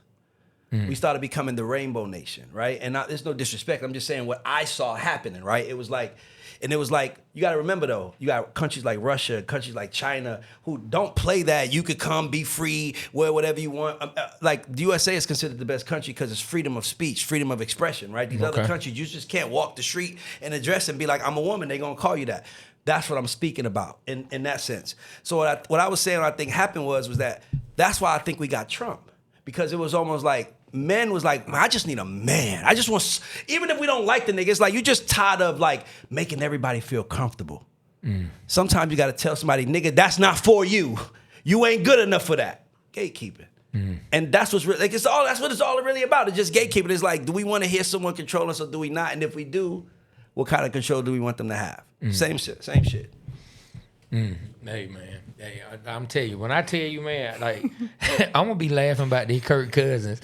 We started becoming the rainbow nation, right? And there's no disrespect. I'm just saying what I saw happening, right? It was like, you got to remember though, you got countries like Russia, countries like China who don't play that. You could come, be free, wear whatever you want. Like the USA is considered the best country because it's freedom of speech, freedom of expression, right? These other countries, you just can't walk the street and address and be like, I'm a woman. They're going to call you that. That's what I'm speaking about in that sense. So what I was saying, what I think happened was that's why I think we got Trump, because it was almost like, men was like, I just need a man. I just want, even if we don't like the nigga, it's like, you just tired of like making everybody feel comfortable. Sometimes you got to tell somebody, nigga, that's not for you. You ain't good enough for that. Gatekeeping. And that's what's really, like, that's what it's all really about. It's just gatekeeping. It's like, do we want to hear someone control us or do we not? And if we do, what kind of control do we want them to have? Same shit. Hey man, I'm telling you, when I tell you, man, like I'm gonna be laughing about these Kirk Cousins,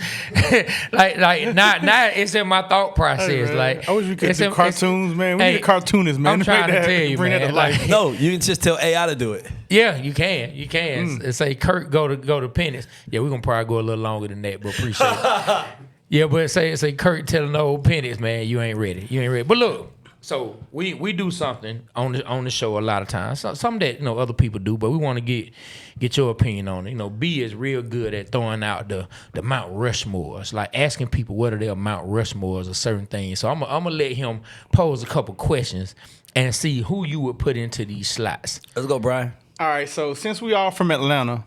like not it's in my thought process. Hey, like I wish we could do cartoons, man. We need a cartoonist, man. I'm trying to tell you, bring man. that to life. No, you can just tell AI to do it. Yeah, you can. It's say Kirk go to Pennies. Yeah, we're gonna probably go a little longer than that, but appreciate it. Yeah, but say Kirk telling the old Pennies, man, you ain't ready. But look. So we do something on the show a lot of times. Something that other people do, but we want to get your opinion on it. B is real good at throwing out the Mount Rushmores, like asking people what are their Mount Rushmores or certain things. So I'm gonna let him pose a couple questions and see who you would put into these slots. Let's go, Brian. All right, so since we all from Atlanta,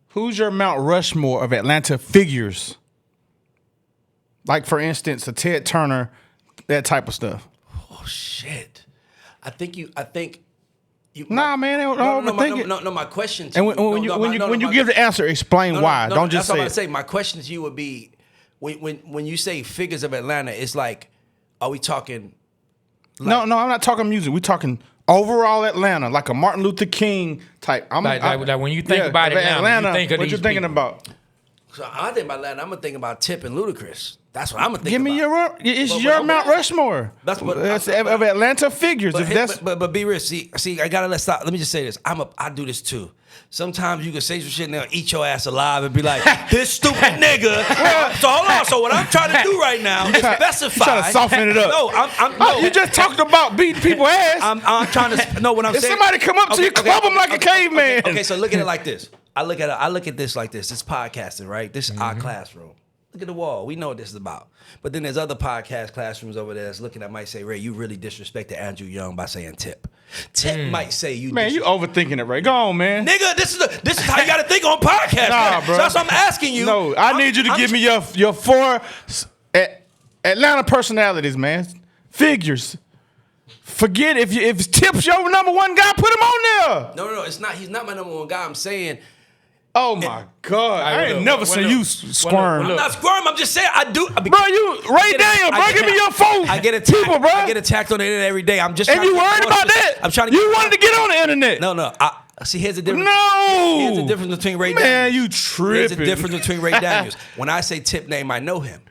who's your Mount Rushmore of Atlanta figures? Like for instance, a Ted Turner, that type of stuff. Oh shit! I think you. Nah, man. No. My question to you. And when you give the answer, explain why. Don't just say. That's what I'm saying. My question to you would be, when you say figures of Atlanta, it's like, are we talking? Like, no, I'm not talking music. We're talking overall Atlanta, like a Martin Luther King type. Like when you think about Atlanta, you think of what these you thinking people. about? So I think about Atlanta. I'm gonna think about Tip and Ludacris. That's what I'm gonna think Give me about. your Mount Rushmore. That's what of Atlanta figures. But be real. See, I gotta stop. Let me just say this. I do this too. Sometimes you can say some shit and they'll eat your ass alive and be like, this stupid nigga. So hold on. So what I'm trying to do right now is specify. You trying to soften it up. No, you just talked about beating people's ass. I'm trying to know what I'm saying. If somebody come up to you, club them like a caveman. Okay, so look at it like this. I look at this like this. It's podcasting, right? This is our classroom. Look at the wall. We know what this is about. But then there's other podcast classrooms over there that's looking at might say, Ray, you really disrespected Andrew Young by saying Tip. Tip might say you. Man, you overthinking it, Ray. Go on, man. Nigga, this is how you got to think on podcast. Nah, bro. So that's what I'm asking you. No, I need you to give me your 4 Atlanta personalities, man. Figures. Forget if Tip's your number one guy, put him on there. No. It's not. He's not my number one guy. I'm saying Oh my God! I ain't never seen you squirm. I'm not squirming. I'm just saying I do. Bro, you Ray Daniel, bro, give me your phone. I get attacked, people, bro. I get attacked on the internet every day. I'm just. And you worried about that? I'm trying to. You wanted to get on the internet. No. See, here's the difference. No. Here's the difference between Ray Daniels. Man, you tripping. Here's the difference between Ray Daniels. When I say Tip name, I know him.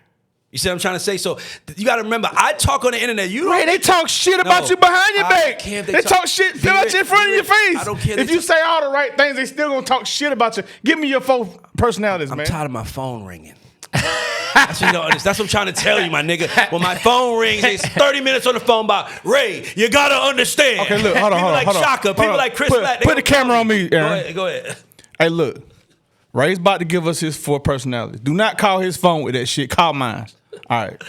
You see what I'm trying to say? So you got to remember, I talk on the internet. You don't. Ray, they talk shit about you behind your back. They talk shit about you in front of your face. I don't care. If you say all the right things, they still gonna talk shit about you. Give me your 4 personalities, man. I'm tired of my phone ringing. That's what you don't understand. That's what I'm trying to tell you, my nigga. When my phone rings, it's 30 minutes on the phone by Ray. You gotta understand. Okay, look, hold on, people hold on. like Shaka, people like Chris Black. Put the camera on me, Aaron. Go ahead. Hey, look. Ray's about to give us his 4 personalities. Do not call his phone with that shit. Call mine. All right.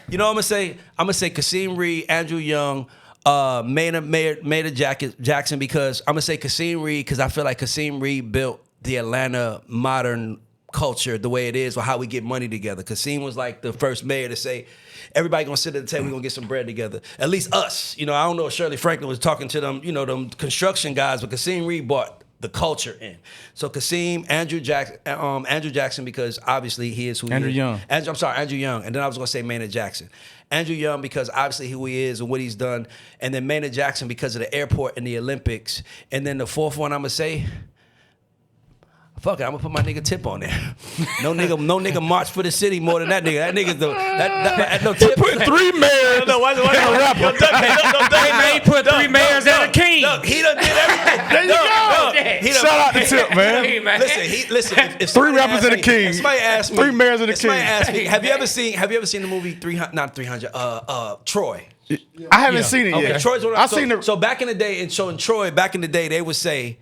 You know what I'm gonna say? I'm gonna say Kasim Reed, Andrew Young, Maynard Jackson, because I'm gonna say Kasim Reed because I feel like Kasim Reed built the Atlanta modern culture the way it is, or how we get money together. Kasim was like the first mayor to say, everybody gonna sit at the table, we gonna get some bread together. At least us. You know, I don't know if Shirley Franklin was talking to them, them construction guys, but Kasim Reed brought the culture in. So Kasim, Andrew Jackson, because obviously he is who Andrew he is. Young. Andrew Young. And then I was gonna say Maynard Jackson. Andrew Young because obviously who he is and what he's done. And then Maynard Jackson because of the airport and the Olympics. And then the 4th one I'm gonna say, fuck it, I'm gonna put my nigga Tip on there. No nigga march for the city more than that nigga. That nigga's no Tip. Put 3 mayors in a rapper. He put 3 mayors and a king. Look, he done did everything. There you go. Shout out to Tip, man. Hey, man. Listen. If 3 rappers and a king. Somebody asked me. 3 mayors and a king. Somebody asked me, have you ever seen the movie 300? Not 300. Troy. I haven't seen it Okay, yet. Troy's one. I've seen it. So back in the day, in Troy, back in the day, they would say,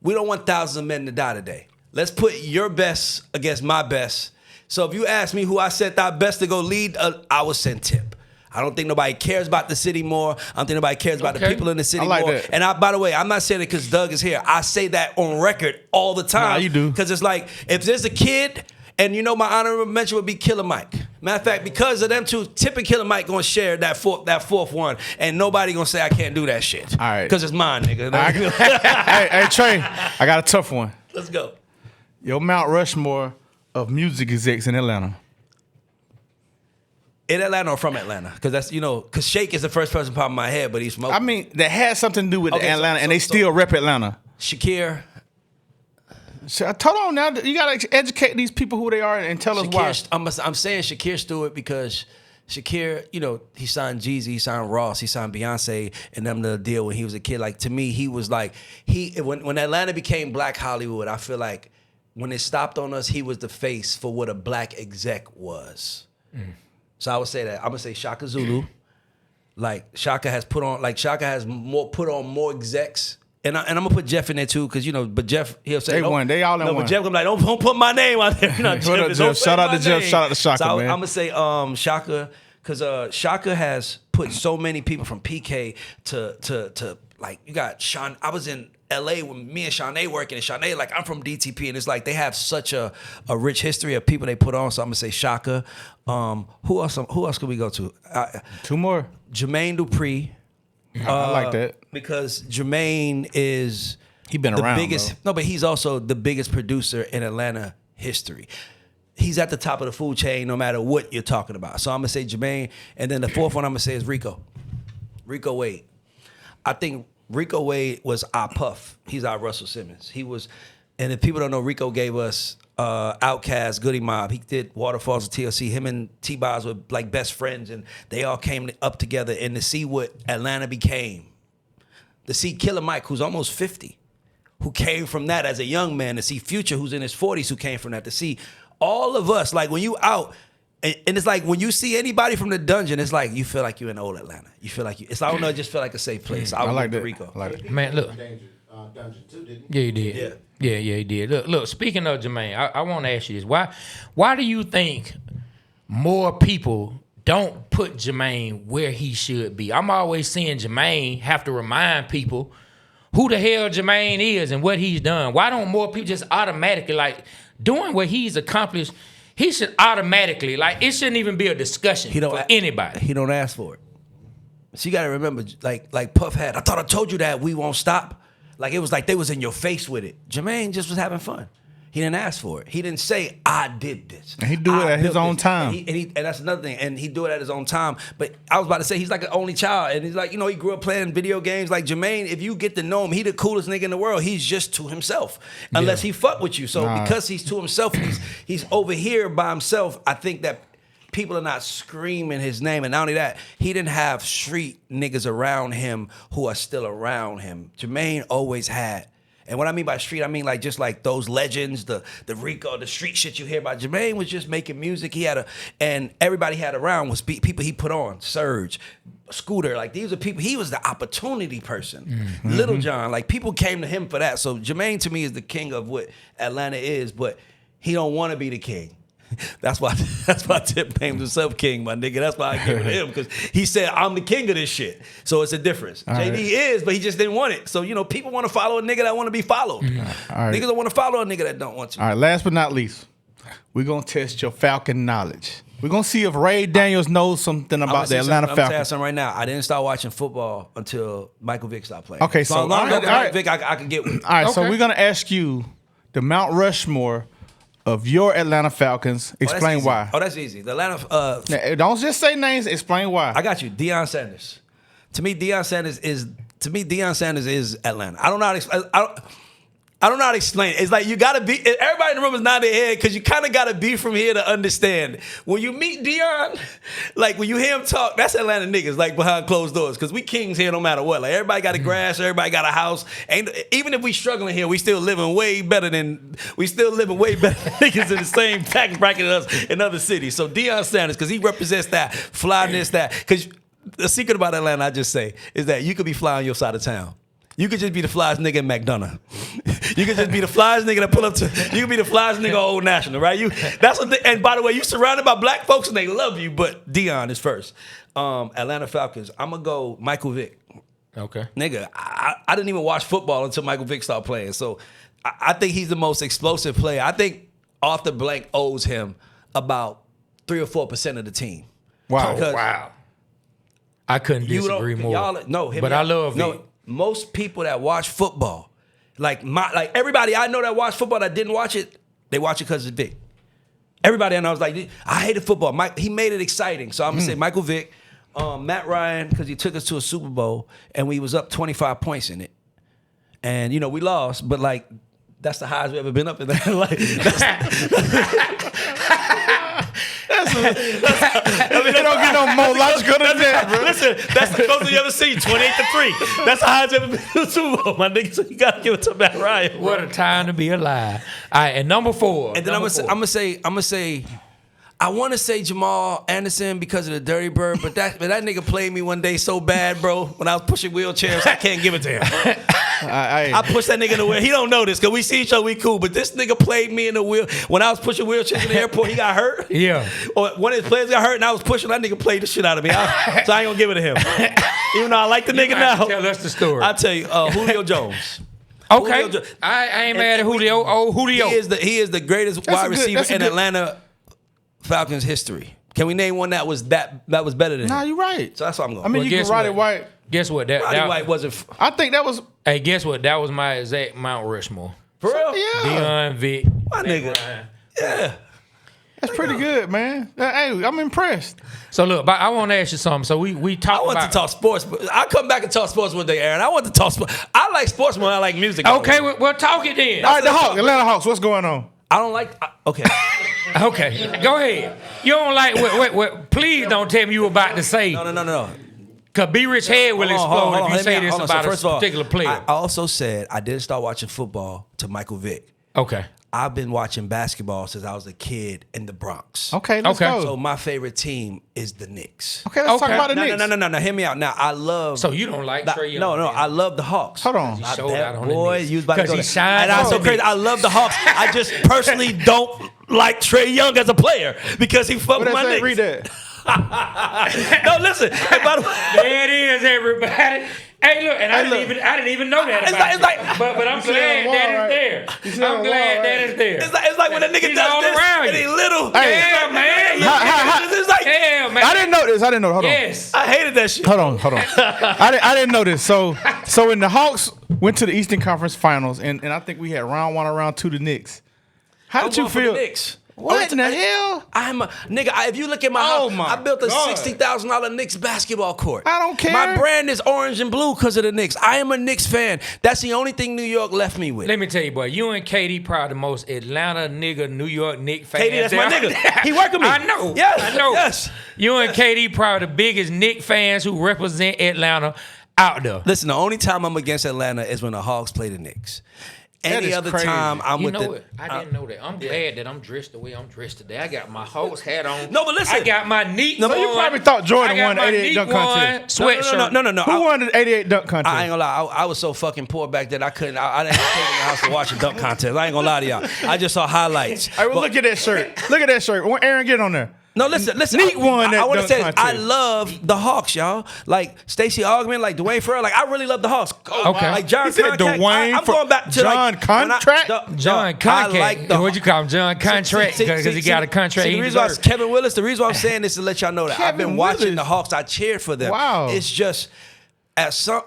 we don't want thousands of men to die today. Let's put your best against my best. So if you ask me who I sent out best to go lead, I would send Tip. I don't think nobody cares about the city more. I don't think nobody cares about the people in the city like more. that. And by the way, I'm not saying it because Doug is here. I say that on record all the time. Nah, you do. Because it's like, if there's a kid, and my honorable mention would be Killer Mike. Matter of fact, because of them two, Tip and Killer Mike gonna share that fourth one, and nobody gonna say I can't do that shit. All right. Because it's mine, nigga. Hey, Trey, I got a tough one. Let's go. Your Mount Rushmore of music execs in Atlanta. In Atlanta or from Atlanta? Because that's, because Shake is the first person popping in my head, but he's from I mean, that had something to do with Atlanta, and they so- still rep Atlanta. Shakir. So, hold on now. You got to educate these people who they are and tell us why. I'm saying Shakir Stewart because Shakir, he signed Jeezy, he signed Ross, he signed Beyonce, and them the deal when he was a kid. Like, to me, he was like, when Atlanta became Black Hollywood, I feel like when it stopped on us, he was the face for what a black exec was. So I would say that. I'm gonna say Shaka Zulu. Like Shaka has put on more execs. And I'm gonna put Jeff in there too, because but Jeff, he'll say they all in one. But Jeff gonna be like, don't put my name out there. Jeff. Shout out to Jeff. Shout out to Shaka, so man. I'm gonna say Shaka, because Shaka has put so many people from PK to like, you got Sean. I was in LA when me and Shanae working, and Shanae, like, I'm from DTP, and it's like they have such a rich history of people they put on. So I'm gonna say Shaka. Who else could we go to? 2 more. Jermaine Dupri. I like that. Because Jermaine is He been the around, biggest. bro. No, but he's also the biggest producer in Atlanta history. He's at the top of the food chain no matter what you're talking about. So I'm gonna say Jermaine, and then the 4th one I'm gonna say is Rico. Rico Wade. I think Rico Wade was our Puff. He's our Russell Simmons. He was, and if people don't know, Rico gave us Outkast, Goody Mob. He did Waterfalls with TLC. Him and T-Boz were like best friends, and they all came up together. And to see what Atlanta became, to see Killer Mike, who's almost 50, who came from that as a young man, to see Future, who's in his 40s, who came from that, to see all of us, like when you out, and it's like when you see anybody from the dungeon, it's like you feel like you're in old Atlanta. You feel like I don't know, it just feel like a safe place. I like that. Rico. I like it. Man, look. Dungeon too, didn't Yeah, you did. Yeah, he did. Look. Speaking of Jermaine, I want to ask you this: Why do you think more people don't put Jermaine where he should be? I'm always seeing Jermaine have to remind people who the hell Jermaine is and what he's done. Why don't more people just automatically, like, doing what he's accomplished? He should automatically, like, it shouldn't even be a discussion for anybody. He don't ask for it. So you got to remember, like Puff had, I thought I told you that we won't stop. Like, it was like they was in your face with it. Jermaine just was having fun. He didn't ask for it. He didn't say, I did this. And he do it at his own time. And that's another thing. And he do it at his own time. But I was about to say, he's like an only child. And he's like, he grew up playing video games. Like, Jermaine, if you get to know him, he the coolest nigga in the world. He's just to himself. Unless he fuck with you. So because he's to himself, he's over here by himself, I think that people are not screaming his name. And not only that, he didn't have street niggas around him who are still around him. Jermaine always had. And what I mean by street, I mean like just like those legends, the Rico, the street shit you hear about. Jermaine was just making music. And everybody he had around was people he put on. Surge, Scooter, like these are people. He was the opportunity person. Mm-hmm. Little John, like people came to him for that. So Jermaine to me is the king of what Atlanta is, but he don't want to be the king. That's why Tip named himself king, my nigga. That's why I gave it to him, because he said, I'm the king of this shit. So it's a difference. All JD is, but he just didn't want it. So, people want to follow a nigga that want to be followed. Right. Niggas don't want to follow a nigga that don't want to. All right, last but not least, we're going to test your Falcon knowledge. We're going to see if Ray Daniels knows something about the Atlanta Falcons. I'm telling you something right now. I didn't start watching football until Michael Vick stopped playing. Okay, so as long as all right. Vick, I could get with. All right, so Okay. we're going to ask you the Mount Rushmore of your Atlanta Falcons. Explain why. Oh, that's easy. The Atlanta. Now, don't just say names. Explain why. I got you. Deion Sanders. To me, Deion Sanders is Atlanta. I don't know how to explain it. It's like you gotta be. Everybody in the room is nodding their head because you kind of gotta be from here to understand. When you meet Deion, like when you hear him talk, that's Atlanta niggas like behind closed doors. Because we kings here no matter what. Like everybody got a grass, everybody got a house. Even if we struggling here, we still living way better than niggas in the same tax bracket as us in other cities. So Deion Sanders, because he represents that flyness, that because the secret about Atlanta, I just say, is that you could be fly on your side of town. You could just be the flyest nigga in McDonough. You could just be the flyest nigga that pull up to. You could be the flyest nigga on Old National, right? That's what. And by the way, you surrounded by black folks and they love you. But Deion is first. Atlanta Falcons. I'm gonna go Michael Vick. Okay. Nigga, I didn't even watch football until Michael Vick started playing. So I think he's the most explosive player. I think Arthur Blank owes him about 3 or 4% of the team. Wow. Wow. I couldn't disagree more. But I love Vic. Most people that watch football, like everybody I know that watch football that didn't watch it, they watch it because of Vic. Everybody I know was like, I hated football. He made it exciting. So I'm gonna say Michael Vick, Matt Ryan, because he took us to a Super Bowl and we was up 25 points in it. And we lost, but like that's the highest we've ever been up in that. Like, It don't get no more logical than that, bro. Listen, that's the closest you ever seen, 28-3. That's the highest ever been to the Super Bowl, my nigga. So you gotta give it to Matt Ryan. What a time to be alive. All right, and number 4. And then I'm gonna say, I want to say Jamal Anderson because of the Dirty Bird, but that nigga played me one day so bad, bro. When I was pushing wheelchairs, I can't give it to him. I pushed that nigga in the wheel. He don't know this because we see each other, we cool. But this nigga played me in the wheel. When I was pushing wheelchairs in the airport, he got hurt. Yeah. Or one of his players got hurt, and I was pushing. That nigga played the shit out of me. So I ain't gonna give it to him. Even though I like the nigga now. Tell us the story. I'll tell you, Julio Jones. Okay. Julio I ain't mad at Julio. Oh, Julio. He is the greatest wide receiver in Atlanta Falcons history. Can we name one that was better than him? Nah, you're right. So that's what I'm going. I mean, you can Roddy White. Guess what? Roddy White wasn't. I think that was. Hey, guess what? That was my exact Mount Rushmore. For real? Yeah. Deion, Vic, My nigga. Ryan. Yeah. That's pretty good, man. Hey, I'm impressed. So look, but I want to ask you something. So we talk I want about. to talk sports, but I'll come back and talk sports one day, Aaron. I want to talk sports. I like sports more than I like music. Okay, we'll talk it then. All right, Atlanta Hawks. What's going on? I don't like. Okay. Okay, go ahead. You don't like. Wait. Please don't tell me you were about to say. No. Cause B Rich head will explode if you say this about a particular player. I also said I didn't start watching football to Michael Vick. Okay. I've been watching basketball since I was a kid in the Bronx. Okay, let's go. So my favorite team is the Knicks. Okay, let's talk about the Knicks. No. Hear me out. Now I love. So you don't like Trae Young? No. I love the Hawks. Hold on. He showed out on the Boy, Knicks. you was about to go he there. shined And I'm on so the crazy. Knicks. I love the Hawks. I just personally don't like Trae Young as a player because he fucked with my Knicks. Read that. No, listen. Hey, by the way, There it is, everybody. Hey, look, and I didn't even know that about It's like- you. But I'm glad that is there. I'm glad that is there. it's like when a nigga He's does all this around and you. he little. Yeah, man. It's like, Yeah, man. I didn't didn't know this. Hold on. Yes. I hated that shit. Hold on. I didn't know this. So when the Hawks went to the Eastern Conference Finals, and I think we had round 1 or round 2 the Knicks. How did you feel? The Knicks. What in the hell? I'm a nigga. If you look at my house, I built a $60,000 Knicks basketball court. I don't care. My brand is orange and blue because of the Knicks. I am a Knicks fan. That's the only thing New York left me with. Let me tell you, boy, you and KD probably the most Atlanta nigga, New York Knicks fans. KD, that's my nigga. He working me. I know. Yes, I know. yes. You and KD probably the biggest Knicks fans who represent Atlanta out there. Listen, the only time I'm against Atlanta is when the Hawks play the Knicks. Any other crazy. time, I'm You with know the. what? I didn't know that. I'm glad that I'm dressed the way I'm dressed today. I got my Hawks hat on. No, but listen. I got my neat So you probably thought Jordan won the 88 dunk contest. Sweatshirt. No. Who won the 88 dunk contest? I ain't gonna lie. I was so fucking poor back then. I couldn't. I didn't have to in the house to watch a dunk contest. I ain't gonna lie to y'all. I just saw highlights. Hey, well, look at that shirt. Look at that shirt. When Aaron, get on there. No, listen. Neat won that I want to dunk say this. contest. I love the Hawks, y'all. Like Stacey Augmon, like Dwayne Farrell. Like I really love the Hawks. Okay. Like John He said Contract. Dwayne I'm going back to John like, Contract? John Contract. What'd you call him? John Contract because he got a contract. The he reason why deserved. Kevin Willis. The reason why I'm saying this is to let y'all know that I've been Kevin watching Willis? the Hawks. I cheered for them. Wow. It's just.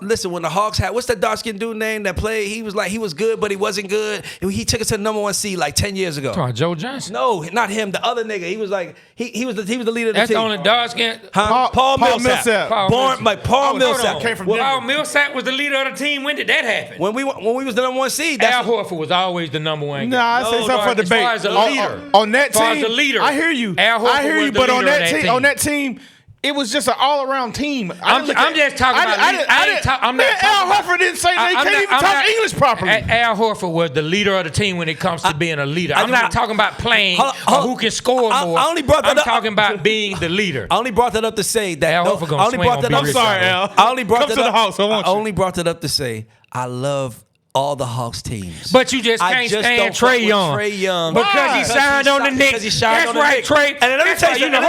Listen, when the Hawks had, what's that dark skinned dude name that played? He was good, but he wasn't good. He took us to the number 1 seed like 10 years ago. Come on, Joe Johnson. No, not him. The other nigga. He was like he was the leader of the That's team. the only dark skin. Huh? Paul Millsap. Paul Born Millsap. like Paul Millsap. Came from Paul Denver. Millsap was the leader of the team. When did that happen? When we was the number 1 seed, Al that's Horford was always the number 1 guy. Nah, I say something for As debate. far as a leader. On that As far as team, a leader. I hear you. Al Horford I hear was you, the but on leader of that that team, team. on that team, it was just an all-around team. I'm just talking about. I'm not talking Al about. Horford didn't say they can't even talk English properly. Al Horford was the leader of the team when it comes to being a leader. I'm not talking about playing or who can score more. I only brought that I'm up. talking about being the leader. I only brought that up to say that. Al Horford gonna I only swing brought on that B. up. Rich. I'm sorry, Al. I only brought Come that to the up. house. I want I you. only brought that up to say I love all the Hawks teams. But you just can't stand Trae Young. Trae Young. Because he signed on the Knicks. Because he signed That's on the right, Knicks. Trey. And then let me tell you something.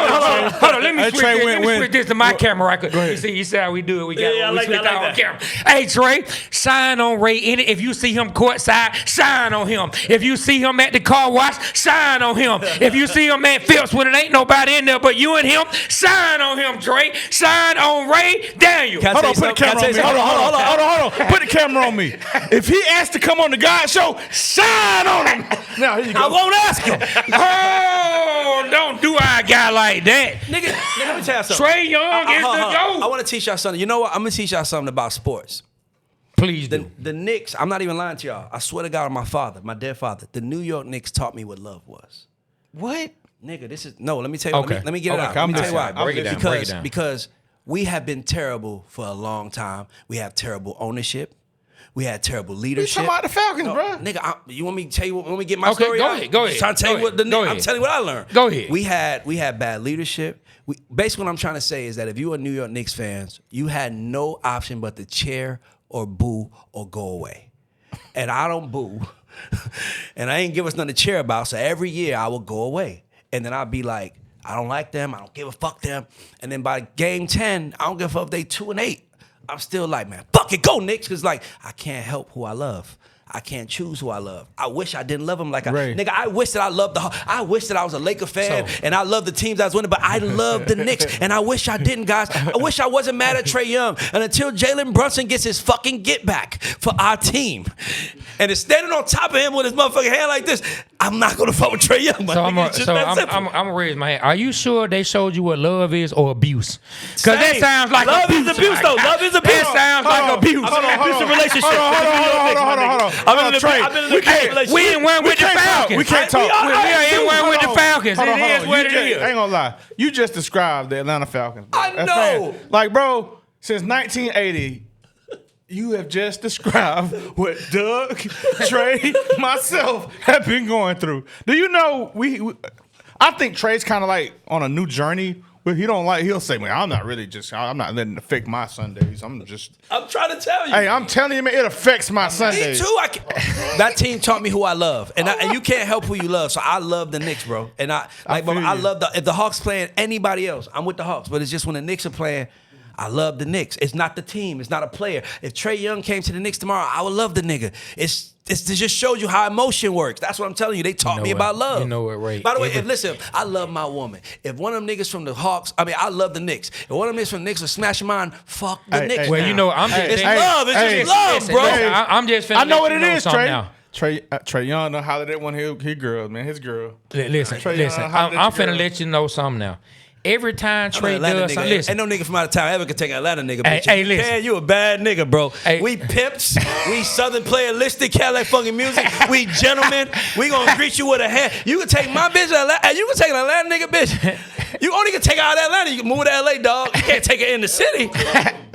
Hold on. Let me Hey, switch Trey this. win, Let me win. switch this to my camera right quick. You see how we do it. We got Yeah, I we like switch that, I out like on camera. Hey, Trey, sign on Ray. If you see him courtside, sign on him. If you see him at the car wash, sign on him. If you see him at Phillips when it ain't nobody in there but you and him, sign on him, Trey. Sign on Ray Daniel. Hold on, put the camera on me. Hold on. Put the camera on me. If he asked to come on the God Show, sign on him. Now, here you go. I won't ask him. Oh, don't do our guy like that. Nigga, let me tell you something. Trae Young is the I GOAT. want to teach y'all something. You know what? I'm going to teach y'all something about sports. Please do. The Knicks, I'm not even lying to y'all. I swear to God on my dead father, the New York Knicks taught me what love was. What? Nigga, let me tell you. Okay. Let me get it Okay, out. I'm Let me tell you why. listening. Break it down, because, break it down. because we have been terrible for a long time. We have terrible ownership. We had terrible You leadership. talking about the Falcons, No, bro? Nigga, you want me to tell you? Want me to get my Okay, story go out? ahead, go Just ahead, trying to tell go you what ahead, go I'm ahead. telling you what I learned. Go ahead. We had bad leadership. Basically, what I'm trying to say is that if you were New York Knicks fans, you had no option but to cheer or boo or go away. And I don't boo, and I ain't give us nothing to cheer about. So every year I would go away, and then I'd be like, I don't like them. I don't give a fuck them. And then by game 10, I don't give a fuck if they 2-8. I'm still like, man, fuck it, go Knicks, because like I can't help who I love. I can't choose who I love. I wish I didn't love them like nigga. I wish that I loved I wish that I was a Laker fan and I loved the teams I was winning, but I love the Knicks, and I wish I didn't, guys. I wish I wasn't mad at Trae Young, and until Jalen Brunson gets his fucking get back for our team, and is standing on top of him with his motherfucking hand like this, I'm not gonna fuck with Trae Young. So I'm gonna raise my hand. Are you sure they showed you what love is or abuse? Because that sounds like love abuse. is abuse, though. Love is abuse. That sounds like abuse. I'm in an abusive relationship. Hold on. I've been in an abusive relationship. We in one with the Falcons. We can't talk. We are in one with the Falcons. It is what it is. I ain't gonna lie. You just described the Atlanta Falcons. Bro. I know. Like, bro, since 1980, you have just described what Doug, Trey, myself have been going through. Do you know I think Trey's kind of like on a new journey. But he'll say, man, I'm not letting it affect my Sundays. I'm trying to tell you. Hey, I'm telling you, man, it affects my Me Sundays. too. That team taught me who I love, and you can't help who you love. So I love the Knicks, bro. And I love if the Hawks playing anybody else, I'm with the Hawks. But it's just when the Knicks are playing, I love the Knicks. It's not the team. It's not a player. If Trae Young came to the Knicks tomorrow, I would love the nigga. This just shows you how emotion works. That's what I'm telling you. They taught me about love. You know what, Ray? By the way, listen, I love my woman. If one of them niggas from the Hawks, I love the Knicks. If one of them niggas from the Knicks are smashing mine, fuck the Knicks. Well, you know, I'm just it's love. It's just love, bro. I'm just finna I know let what you it know is, something Trey. now. Trey Young done hollered at one of his girls, man. His girl. Listen. how did I'm you finna girl? let you know something now. Every time Trey does something, listen. Ain't no nigga from out of town ever could take an Atlanta nigga. Bitch. Hey, listen. Man, you a bad nigga, bro. Hey. We pimps. We Southern playalistic Cadillac fucking music. We gentlemen. We gonna greet you with a hand. You can take my bitch to Atlanta. You can take an Atlanta nigga, bitch. You only can take her out of Atlanta. You can move to LA, dog. You can't take her in the city.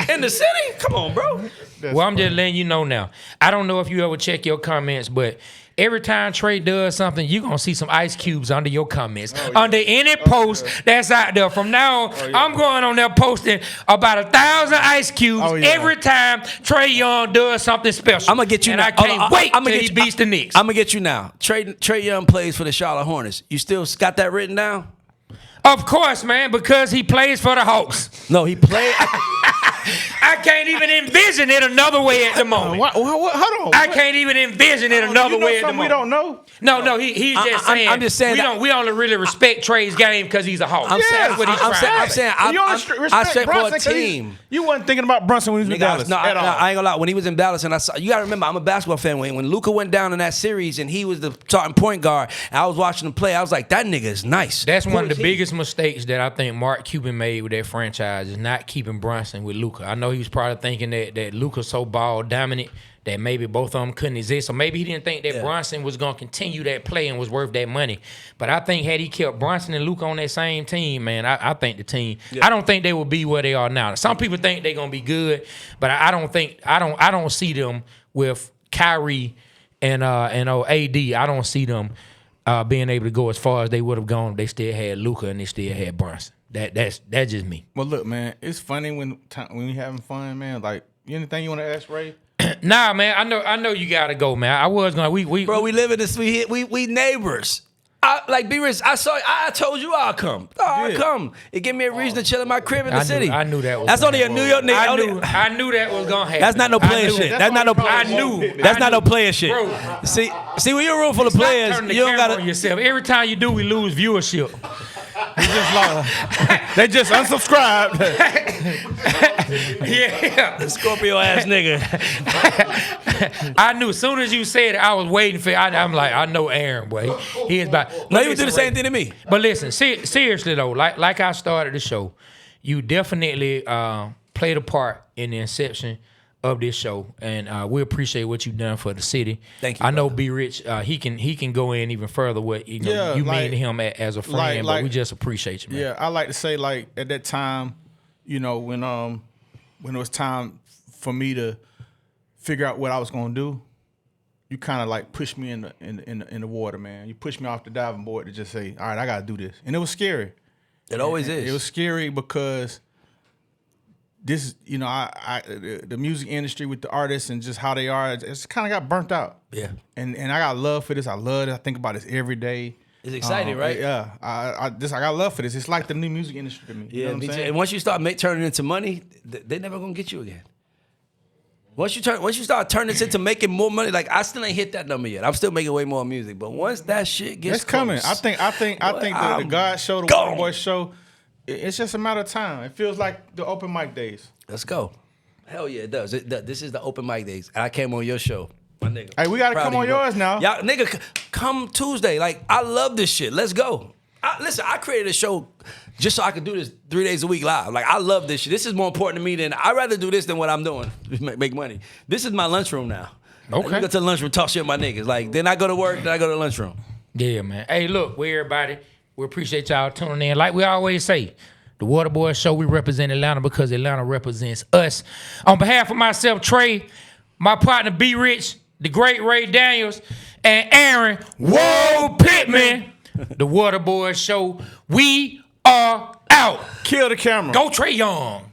In the city? Come on, bro. Well, I'm just letting you know now. I don't know if you ever check your comments, but every time Trey does something, you're going to see some ice cubes under your comments. Under any post that's out there. From now on, I'm going on there posting about 1,000 ice cubes every time Trey Young does something special. I'm going to get you and now. I can't wait till he beats the Knicks. I'm going to get you now. Trey Young plays for the Charlotte Hornets. You still got that written down? Of course, man, because he plays for the Hawks. No, he played. I can't even envision it another way at the moment. Hold on. I can't even envision it another way at the moment. We don't know. No, he's just saying. I'm just saying we only really respect Trey's game because he's a Hawk. That's what he's trying to say. I said for a Brunson, team. You wasn't thinking about Brunson when he was in Dallas at all. I ain't gonna lie. When he was in Dallas, and you gotta remember, I'm a basketball fan. When Luka went down in that series and he was the starting point guard, and I was watching him play, I was like, that nigga is nice. That's one of the biggest mistakes that I think Mark Cuban made with that franchise is not keeping Brunson with Luka. I know he was probably thinking that Luka's so ball dominant that maybe both of them couldn't exist. Or maybe he didn't think that Brunson was going to continue that play and was worth that money. But I think had he kept Brunson and Luka on that same team, man, I think the team, I don't think they will be where they are now. Some people think they're going to be good, but I don't see them with Kyrie and AD. I don't see them being able to go as far as they would have gone if they still had Luka and they still had Brunson. That's just me. Well, look, man, it's funny when we having fun, man. Like, anything you want to ask Ray? Nah, man, I know you gotta go, man. I was gonna. We live in this. We neighbors. Like B-Rich, I told you I'll come. I'll come. It give me a reason to chill in my crib in the city. I knew that was. That's only a New York nigga. I knew that was gonna happen. That's not no player shit. That's not no. I knew. That's not no player shit. Bro. See, when you're a room full of players, Turn the you don't camera gotta. on yourself. Every time you do, we lose viewership. They just unsubscribed. Yeah. Scorpio ass nigga. I knew as soon as you said it, I was waiting for it. I'm like, I know Aaron, boy. He is about. No, you would do the same thing to me. But listen, seriously though, like I started the show, you definitely played a part in the inception of this show, and we appreciate what you've done for the city. Thank you. I know B Rich, he can go in even further what you mean to him as a friend, but we just appreciate you, man. Yeah, I like to say, like, at that time, you know, when it was time for me to figure out what I was gonna do, you kind of like pushed me in the water, man. You pushed me off the diving board to just say, all right, I gotta do this, and it was scary. It always is. It was scary because this, you know, the music industry with the artists and just how they are, it's kind of got burnt out. Yeah. And I got love for this. I love it. I think about this every day. It's exciting, right? Yeah. I got love for this. It's like the new music industry to me. Yeah. You know what I'm saying? And once you start turning it into money, they're never gonna get you again. Once you start turning this into making more money, like I still ain't hit that number yet. I'm still making way more music, but once that shit gets it's coming. close, I think the God Show, the Waterboyz Show, it's just a matter of time. It feels like the open mic days. Let's go. Hell yeah, it does. This is the open mic days. I came on your show, my nigga. Hey, we gotta come on yours now. Y'all, nigga, come Tuesday. Like, I love this shit. Let's go. Listen, I created a show just so I could do this 3 days a week live. Like, I love this shit. This is more important to me than I'd rather do this than what I'm doing. Make money. This is my lunchroom now. Okay. Like, we go to the lunchroom, talk shit with my niggas. Like, then I go to work, then I go to the lunchroom. Yeah, man. Hey, look, everybody, we appreciate y'all tuning in. Like we always say, the Waterboyz Show, we represent Atlanta because Atlanta represents us. On behalf of myself, Trey, my partner B Rich, the great Ray Daniels, and Aaron Whoa Pittman, the Waterboyz Show, we are out. Kill the camera. Go Trey Young.